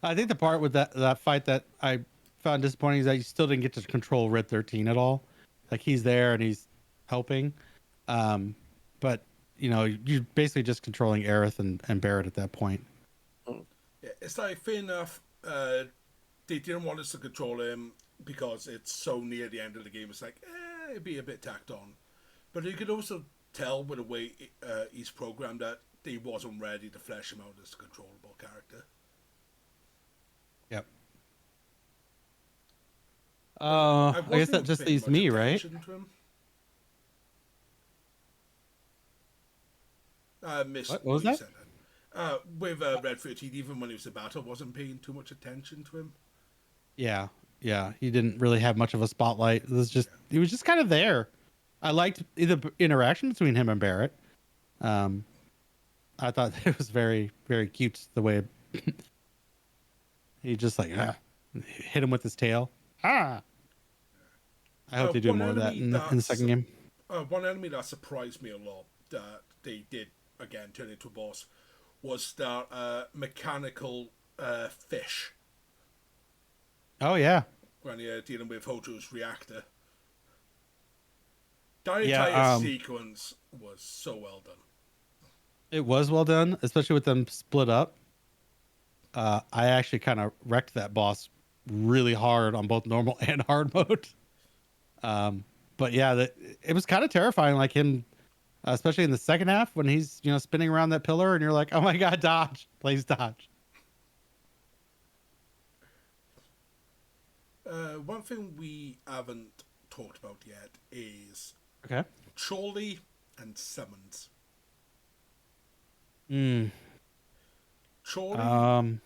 I think the part with that fight that I found disappointing is that you still didn't get to control Red 13 at all. Like he's there and he's helping, but you're basically just controlling Aerith and Barrett at that point. Yeah, it's like fair enough. They didn't want us to control him because it's so near the end of the game. It's like it'd be a bit tacked on, but you could also tell with the way he's programmed that he wasn't ready to flesh him out as a controllable character. Yep. I guess that just leaves me, right? What was that? With Red 13, even when he was a battle, wasn't paying too much attention to him. Yeah. He didn't really have much of a spotlight. He was just kind of there. I liked the interaction between him and Barrett. I thought it was very, very cute the way he just like hit him with his tail. I hope they do more of that in the second game. One enemy that surprised me a lot that they did again turn into a boss was that mechanical fish. Oh yeah. When you're dealing with Hojo's reactor. That entire sequence was so well done. It was well done, especially with them split up. I actually kind of wrecked that boss really hard on both normal and hard mode. But yeah, it was kind of terrifying, like him, especially in the second half when he's spinning around that pillar, and you're like, "Oh my god, dodge! Please dodge!" One thing we haven't talked about yet is Trolley and summons. Trolley, I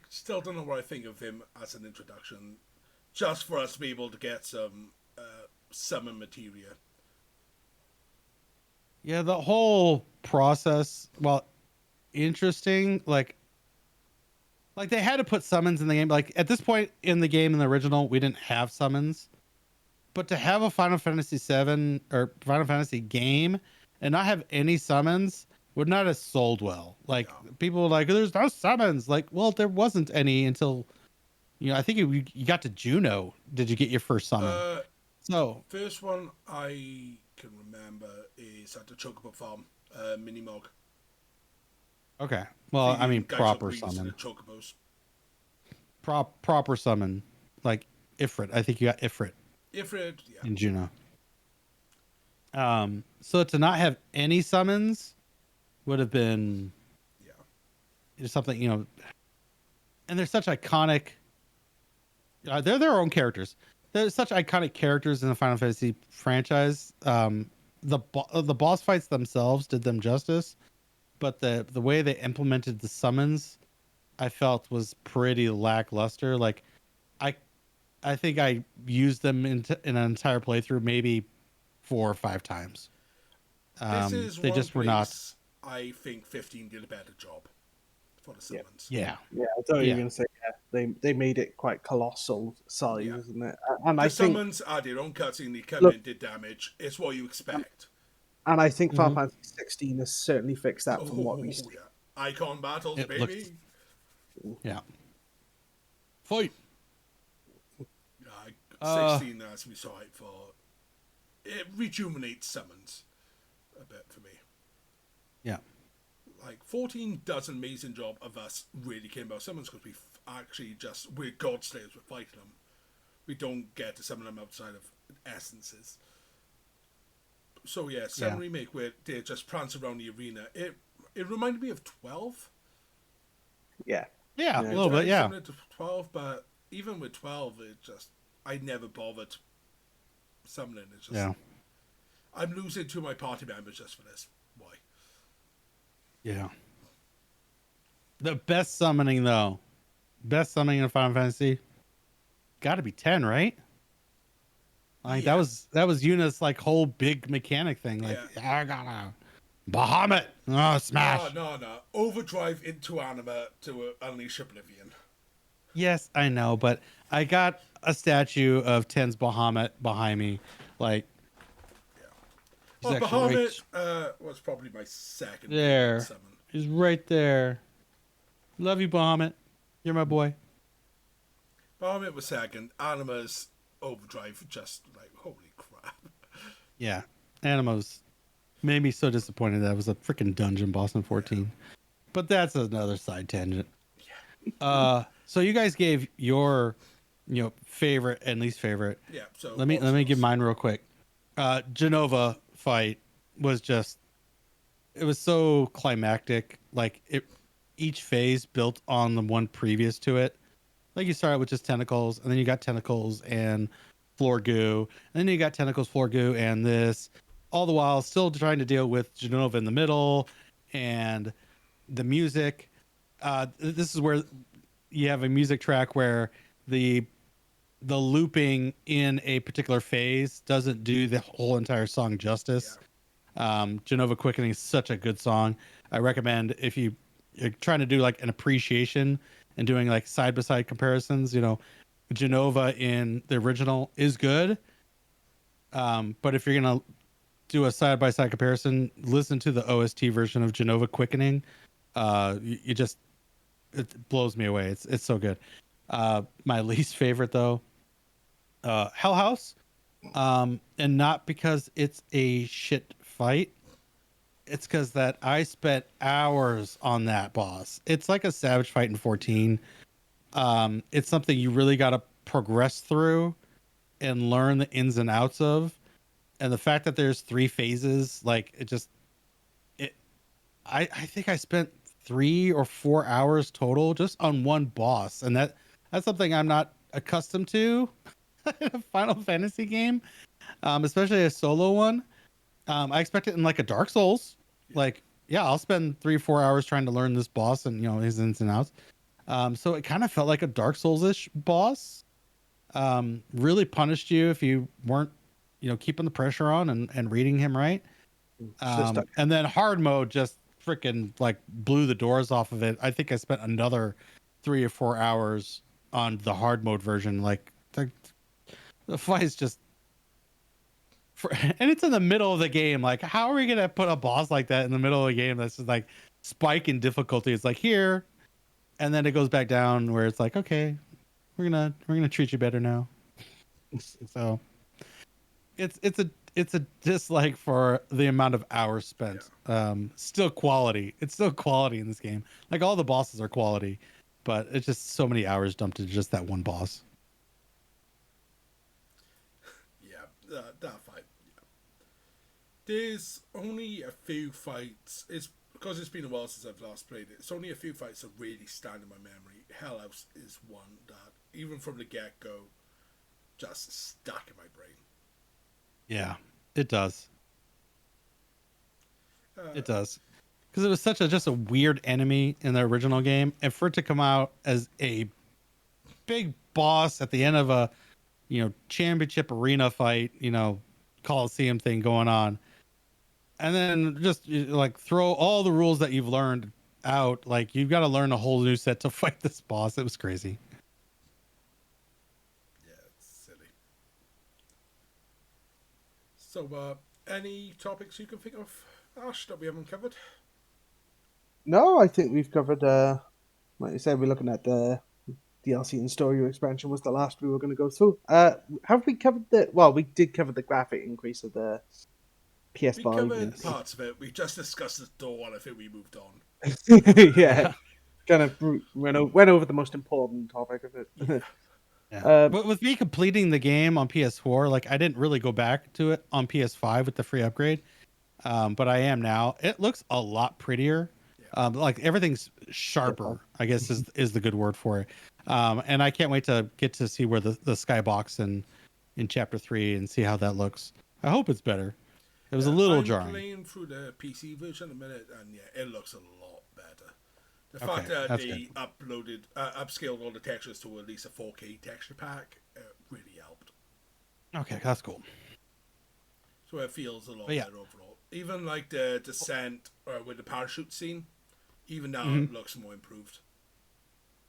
still don't know what I think of him as an introduction, just for us to be able to get some summon materia. Yeah, the whole process, well, interesting. Like they had to put summons in the game. Like at this point in the game in the original, we didn't have summons, but to have a Final Fantasy VII or Final Fantasy game and not have any summons would not have sold well. Like people were like, "There's no summons." Like, well, there wasn't any until I think you got to Juno. Did you get your first summon? So first one I can remember is at the Chocobo Farm, Minimog. Okay, well, I mean proper summon. Chocobos. Proper summon, like Ifrit. I think you got Ifrit. Ifrit, yeah. In Juno. So to not have any summons would have been something, and they're such iconic. They're their own characters. They're such iconic characters in the Final Fantasy franchise. The boss fights themselves did them justice, but the way they implemented the summons, I felt was pretty lackluster. Like, I think I used them in an entire playthrough maybe 4 or 5 times. This is they just were not. I think 15 did a better job for the summons. Yeah. I thought you were going to say they made it quite colossal size, isn't it? And the summons are their own cutscene. They come in, did damage. It's what you expect. And I think Final Fantasy 16 has certainly fixed that from what we see. Icon battles, baby. Fight. 16, as we saw it for, it rejuvenates summons a bit for me. Yeah. Like 14 does an amazing job of us really caring about summons because we're god slayers, we're fighting them. We don't get to summon them outside of essences. So yeah, 7 Remake where they just prance around the arena. It reminded me of 12. Yeah, a little bit, Similar to 12, but even with 12, I never bothered summoning. It's just I'm losing 2 of my party members just for this. Why? Yeah. The best summoning though. Best summoning in Final Fantasy. Gotta be 10, right? Like that was Yuna's like whole big mechanic thing. Like I gotta Bahamut. Oh, smash. No. Overdrive into Anima to unleash Oblivion. Yes, I know, but I got a statue of 10's Bahamut behind me. Like, Bahamut was probably my second there. Summon. He's right there. Love you, Bahamut. You're my boy. Bahamut was second. Anima's Overdrive, just like, holy crap. Yeah. Anima's made me so disappointed that it was a freaking dungeon boss in 14. Yeah. But that's another side tangent. Yeah. So you guys gave your, favorite and least favorite. Yeah. So let me give mine real quick. Genova fight was just, it was so climactic. Like each phase built on the one previous to it. Like you started with just tentacles, and then you got tentacles and floor goo, and then you got tentacles, floor goo, and this. All the while still trying to deal with Genova in the middle and the music. This is where you have a music track where the looping in a particular phase doesn't do the whole entire song justice. Genova Quickening is such a good song. I recommend if you're trying to do like an appreciation and doing like side by side comparisons, Genova in the original is good. But if you're going to do a side by side comparison, listen to the OST version of Genova Quickening. It blows me away. It's so good. My least favorite though, Hell House. And not because it's a shit fight. It's because that I spent hours on that boss. It's like a Savage fight in 14. It's something you really got to progress through and learn the ins and outs of. And the fact that there's 3 phases, like I think I spent 3 or 4 hours total just on one boss. And that's something I'm not accustomed to in a Final Fantasy game, especially a solo one. I expect it in like a Dark Souls. Like, yeah, I'll spend 3 or 4 hours trying to learn this boss and, his ins and outs. So it kind of felt like a Dark Souls-ish boss. Really punished you if you weren't, keeping the pressure on and reading him right. And then hard mode just freaking like blew the doors off of it. I think I spent another 3 or 4 hours on the hard mode version. Like the fight is just and it's in the middle of the game. Like, how are we gonna put a boss like that in the middle of the game? That's just like spike in difficulty. It's like here, and then it goes back down where it's like, okay, we're gonna treat you better now. So it's a dislike for the amount of hours spent. Still quality. It's still quality in this game. Like all the bosses are quality, but it's just so many hours dumped into just that one boss. Yeah, that fight. Yeah. There's only a few fights. It's because it's been a while since I've last played it. It's only a few fights that really stand in my memory. Hell House is one that, even from the get go, just stuck in my brain. Yeah, it does. It does. Because it was such a just a weird enemy in the original game, and for it to come out as a big boss at the end of a championship arena fight, Coliseum thing going on, and then just like throw all the rules that you've learned out. Like you've got to learn a whole new set to fight this boss. It was crazy. Yeah, it's silly. So, any topics you can think of, Ash, that we haven't covered? No, I think we've covered. Like you said, we're looking at the DLC and story expansion was the last we were going to go through. Have we covered the? Well, we did cover the graphic increase of the PS5. We covered parts of it. We just discussed the door, and I think we moved on. Yeah, kind of went over the most important topic of it. Yeah. Yeah. But with me completing the game on PS4, like I didn't really go back to it on PS5 with the free upgrade, but I am now. It looks a lot prettier. Yeah. Like everything's sharper, I guess is the good word for it. And I can't wait to get to see where the skybox in Chapter 3 and see how that looks. I hope it's better. It was a little jarring. I'm playing through the PC version in a minute, and yeah, it looks a lot better. The fact that they upscaled all the textures to at least a 4K texture pack really helped. Okay, that's cool. So it feels a lot better overall. Even like the descent with the parachute scene, even now it looks more improved.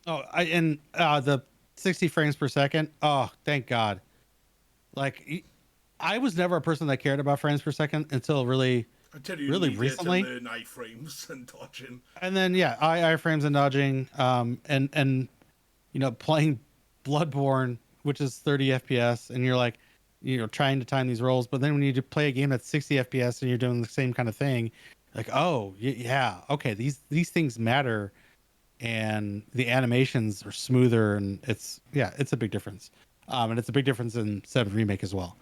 Oh, the 60 frames per second. Oh, thank God. Like, I was never a person that cared about frames per second until really recently. To learn iframes and dodging. And then iframes and dodging. And playing Bloodborne, which is 30 FPS, and you're like, trying to time these rolls, but then when you play a game that's 60 FPS and you're doing the same kind of thing, like, oh yeah, okay, these things matter, and the animations are smoother, and it's a big difference. And it's a big difference in 7 Remake as well.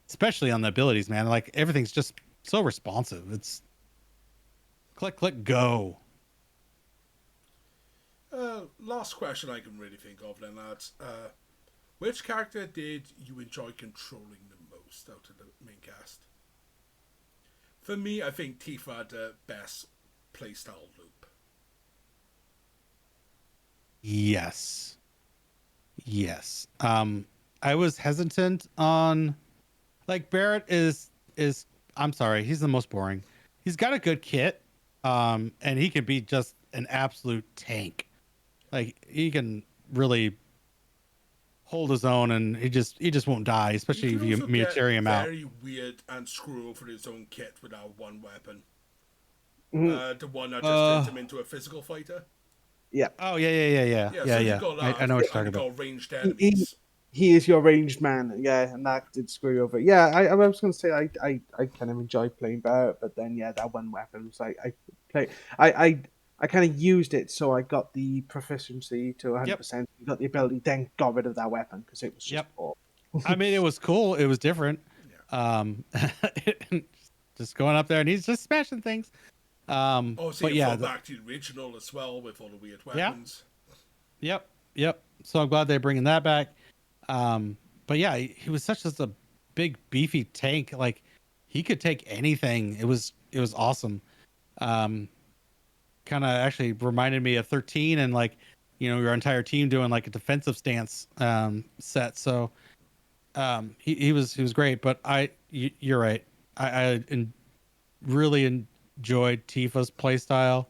Especially on the abilities, man. Like everything's just so responsive. It's click, go. Last question I can really think of then, lads. Which character did you enjoy controlling the most out of the main cast? For me, I think Tifa had the best playstyle loop. Yes. I was hesitant on, like, Barrett is I'm sorry, he's the most boring. He's got a good kit, and he can be just an absolute tank. Like he can really hold his own, and he just won't die, especially if you carry him out. Very weird and screw over his own kit with our one weapon. Mm-hmm. The one that just turns him into a physical fighter. Yeah. Oh yeah. I know what you're talking about. Ranged enemies. He is your ranged man, yeah, and that did screw you over. Yeah, I was going to say I kind of enjoyed playing Barrett, but then that one weapon was like I kind of used it, so I got the proficiency to 100%. You got the ability, then got rid of that weapon because it was just awful. I mean, it was cool. It was different. Just going up there and he's just smashing things. So you back to the original as well with all the weird weapons. Yep. So I'm glad they're bringing that back. But yeah, he was such a big beefy tank. Like he could take anything. It was awesome. Kind of actually reminded me of 13 and like, your entire team doing like a defensive stance set. So he was great. But you're right. I really enjoyed Tifa's playstyle.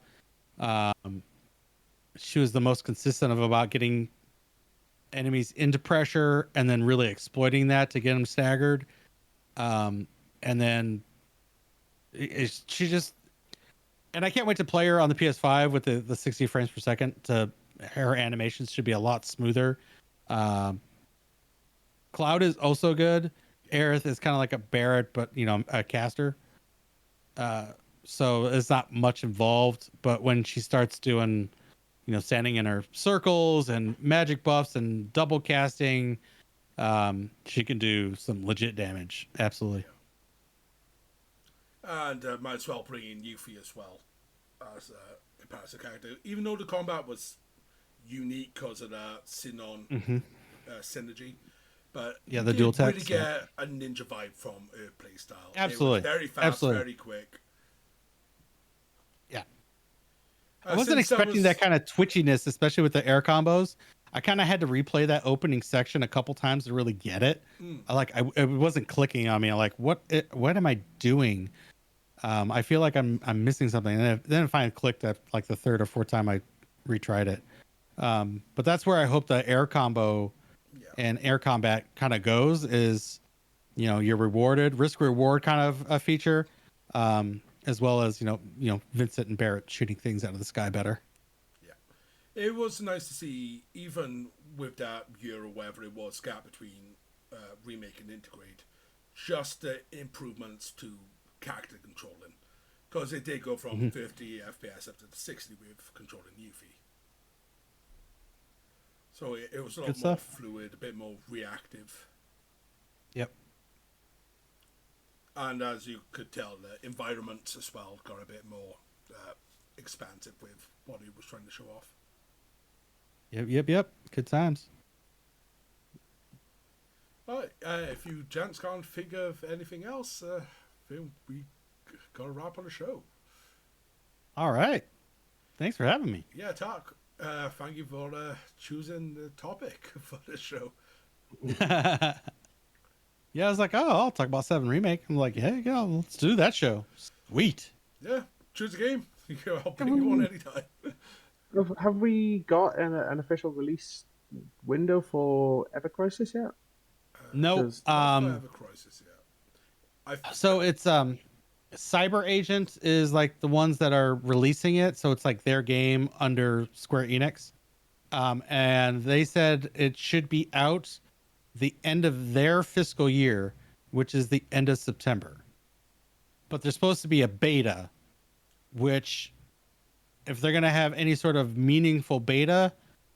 She was the most consistent of about getting enemies into pressure and then really exploiting that to get them staggered. And then she just, and I can't wait to play her on the PS5 with the 60 frames per second. Her animations should be a lot smoother. Um, Cloud is also good. Aerith is kind of like a Barrett, but a caster. So it's not much involved. But when she starts doing, standing in her circles and magic buffs and double casting, she can do some legit damage. Absolutely. Yeah. And might as well bring in Yuffie as well as a comparison character. Even though the combat was unique because of the Sinon synergy. But yeah, the dual really text, get a ninja vibe from her playstyle. Absolutely. It was very fast, very quick. Yeah. I wasn't expecting that kind of twitchiness, especially with the air combos. I kind of had to replay that opening section a couple times to really get it. It wasn't clicking on me. I'm like, what am I doing? I feel like I'm missing something. And then it finally clicked at like the third or fourth time I retried it. But that's where I hope the air combo and air combat kind of goes is, you're rewarded, risk reward kind of a feature, as well as, Vincent and Barrett shooting things out of the sky better. Yeah. It was nice to see, even with that year or whatever it was, gap between remake and integrate, just the improvements to character controlling. Because it did go from 50 FPS up to 60 with controlling Yuffie. So it was a lot more fluid, a bit more reactive. Yep. And as you could tell, the environments as well got a bit more expansive with what he was trying to show off. Yep. Good times. All right, if you gents can't think of anything else, then we got to wrap on the show. All right. Thanks for having me. Yeah, Tark. Thank you for choosing the topic for this show. Yeah, I was like, I'll talk about 7 Remake. I'm like, hey, yeah, let's do that show. Sweet. Yeah, choose a game. I'll bring you on anytime. Have we got an official release window for Ever Crisis yet? No. Ever Crisis yet. So it's Cyber Agent is like the ones that are releasing it, so it's like their game under Square Enix, and they said it should be out the end of their fiscal year, which is the end of September. But there's supposed to be a beta, which, if they're going to have any sort of meaningful beta,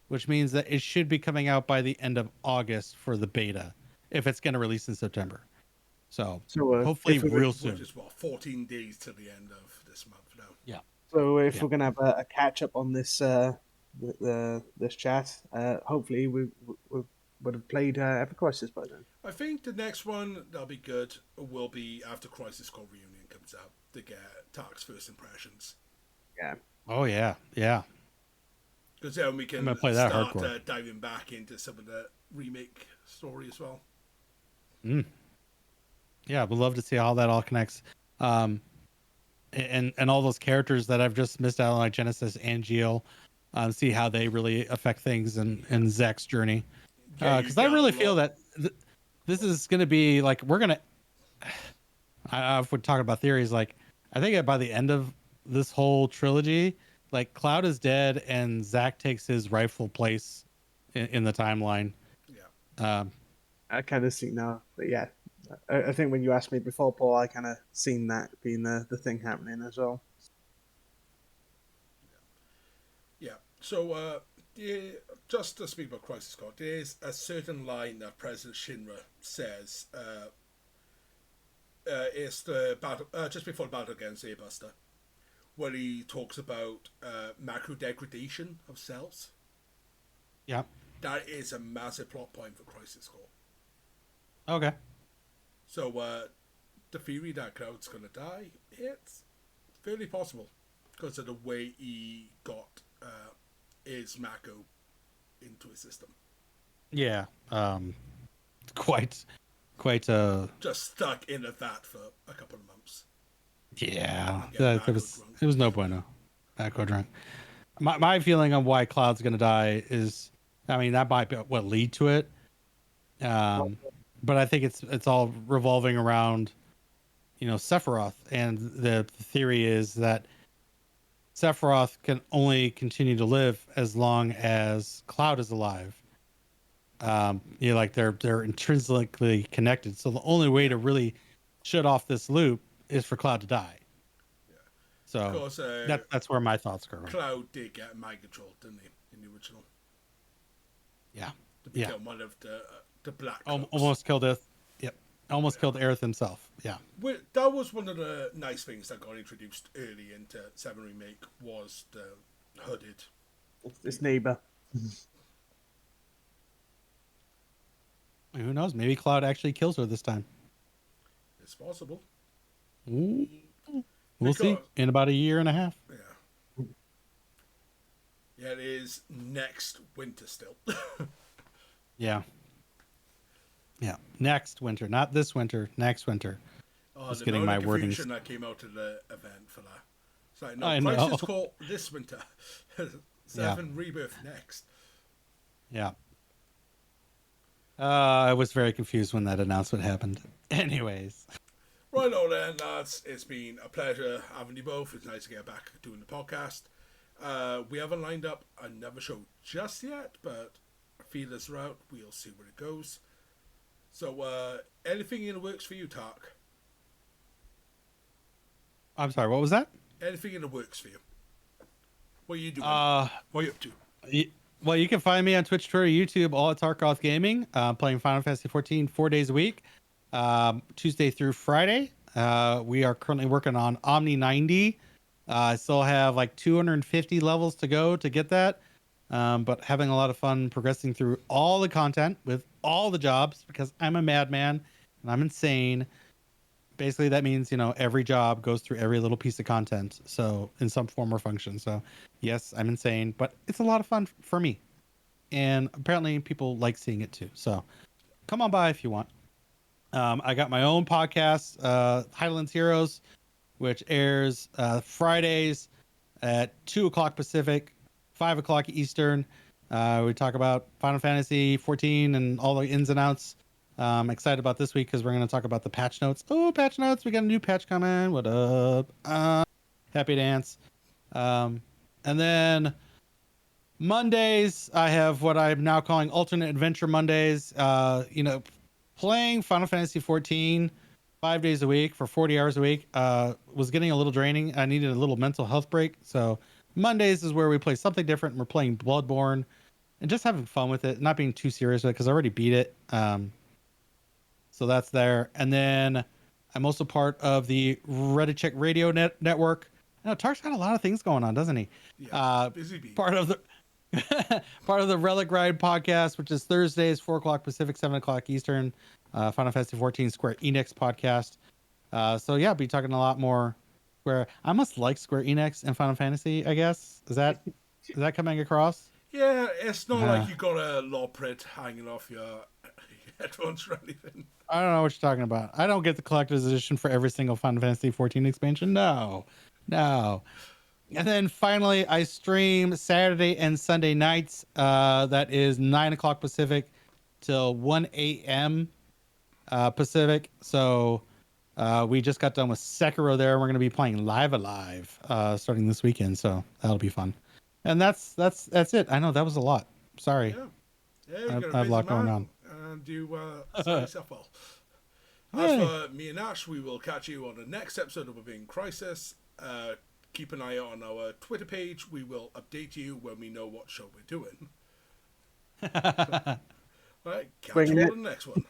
which means that it should be coming out by the end of August for the beta, if it's going to release in September. So hopefully real soon. Which is 14 days to the end of this month now. Yeah. So if we're gonna have a catch up on this this chat, hopefully we would have played Ever Crisis by then. I think the next one that'll be good will be after Crisis Core Reunion comes out to get Tark's first impressions. Yeah. Oh yeah. Because then we can start diving back into some of the remake story as well. Yeah, we'd love to see how that all connects. And all those characters that I've just missed out on, like Genesis and Geo, see how they really affect things in Zack's journey. Because I really feel that this is going to be like, we're going to, if we're talking about theories, like, I think by the end of this whole trilogy, like, Cloud is dead and Zack takes his rightful place in the timeline. Yeah. I kind of see now, but yeah. I think when you asked me before, Paul, I kind of seen that being the thing happening as well. Yeah. So, just to speak about Crisis Core, there's a certain line that President Shinra says. It's the battle just before the battle against Airbuster, where he talks about macro degradation of cells. Yeah. That is a massive plot point for Crisis Core. Okay. So, the theory that Cloud's going to die, it's fairly possible because of the way he got his Mako into his system. Yeah. Quite. Just stuck in a vat for a couple of months. Yeah. It was no bueno. Mako drunk. My feeling on why Cloud's going to die is, I mean, that might be what lead to it. but I think it's all revolving around, Sephiroth, and the theory is that Sephiroth can only continue to live as long as Cloud is alive. Like they're intrinsically connected. So the only way to really shut off this loop is for Cloud to die. Yeah. So of course, that's where my thoughts go. Cloud did get mind control, didn't he, in the original? Yeah. To become one of the Black Cloaks. Almost killed Aerith. Yep. Almost killed Aerith himself. Yeah. That was one of the nice things that got introduced early into 7 Remake was the hooded. His neighbor. Who knows? Maybe Cloud actually kills her this time. It's possible. We'll see in about a year and a half. Yeah. Yeah, it is next winter still. Yeah. Yeah. Next winter. Not this winter. Next winter. Just getting my wordings. That came out of the event for that. It's like, no, Crisis Core this winter. 7 Rebirth next. Yeah. I was very confused when that announcement happened. Anyways. Right on then, lads. It's been a pleasure having you both. It's nice to get back doing the podcast. We haven't lined up another show just yet, but feelers are out. We'll see where it goes. So, anything in the works for you, Tark? I'm sorry, what was that? Anything in the works for you? What are you doing? What are you up to? Well, you can find me on Twitch, Twitter, YouTube, all at TarkothGaming, playing Final Fantasy XIV 4 days a week, Tuesday through Friday. We are currently working on Omni 90. I still have like 250 levels to go to get that, but having a lot of fun progressing through all the content with all the jobs because I'm a madman and I'm insane. Basically, that means, every job goes through every little piece of content. So in some form or function. So yes, I'm insane, but it's a lot of fun for me. And apparently people like seeing it too. So come on by if you want. I got my own podcast, Highlands Heroes, which airs Fridays at 2 o'clock Pacific, 5 o'clock Eastern. We talk about Final Fantasy 14 and all the ins and outs. I'm excited about this week because we're going to talk about the patch notes. Oh, patch notes. We got a new patch coming. What up? Happy dance. And then Mondays, I have what I'm now calling alternate adventure Mondays. Playing Final Fantasy 14 5 days a week for 40 hours a week was getting a little draining. I needed a little mental health break. So Mondays is where we play something different. We're playing Bloodborne and just having fun with it, not being too serious with it because I already beat it. So that's there. And then I'm also part of the Reddit Check Radio Network. Tark's got a lot of things going on, doesn't he? Yeah, busy bee. Part of the Relic Ride podcast, which is Thursdays, 4 o'clock Pacific, 7 o'clock Eastern. Final Fantasy 14 Square Enix podcast. So yeah, I'll be talking a lot more Square. I must like Square Enix and Final Fantasy, I guess. Is that coming across? Yeah, it's not like you got a lawprint hanging off your headphones or anything. I don't know what you're talking about. I don't get the collector's edition for every single Final Fantasy 14 expansion. No. And then finally, I stream Saturday and Sunday nights. That is 9 o'clock Pacific till 1 a.m. Pacific. So we just got done with Sekiro there. We're going to be playing Live Alive starting this weekend. So that'll be fun. And that's it. I know that was a lot. Sorry. Yeah, I have a lot going on. And you set yourself well. As for me and Ash, we will catch you on the next episode of Within Crisis. Keep an eye out on our Twitter page. We will update you when we know what show we're doing. All right, catch you on the next one.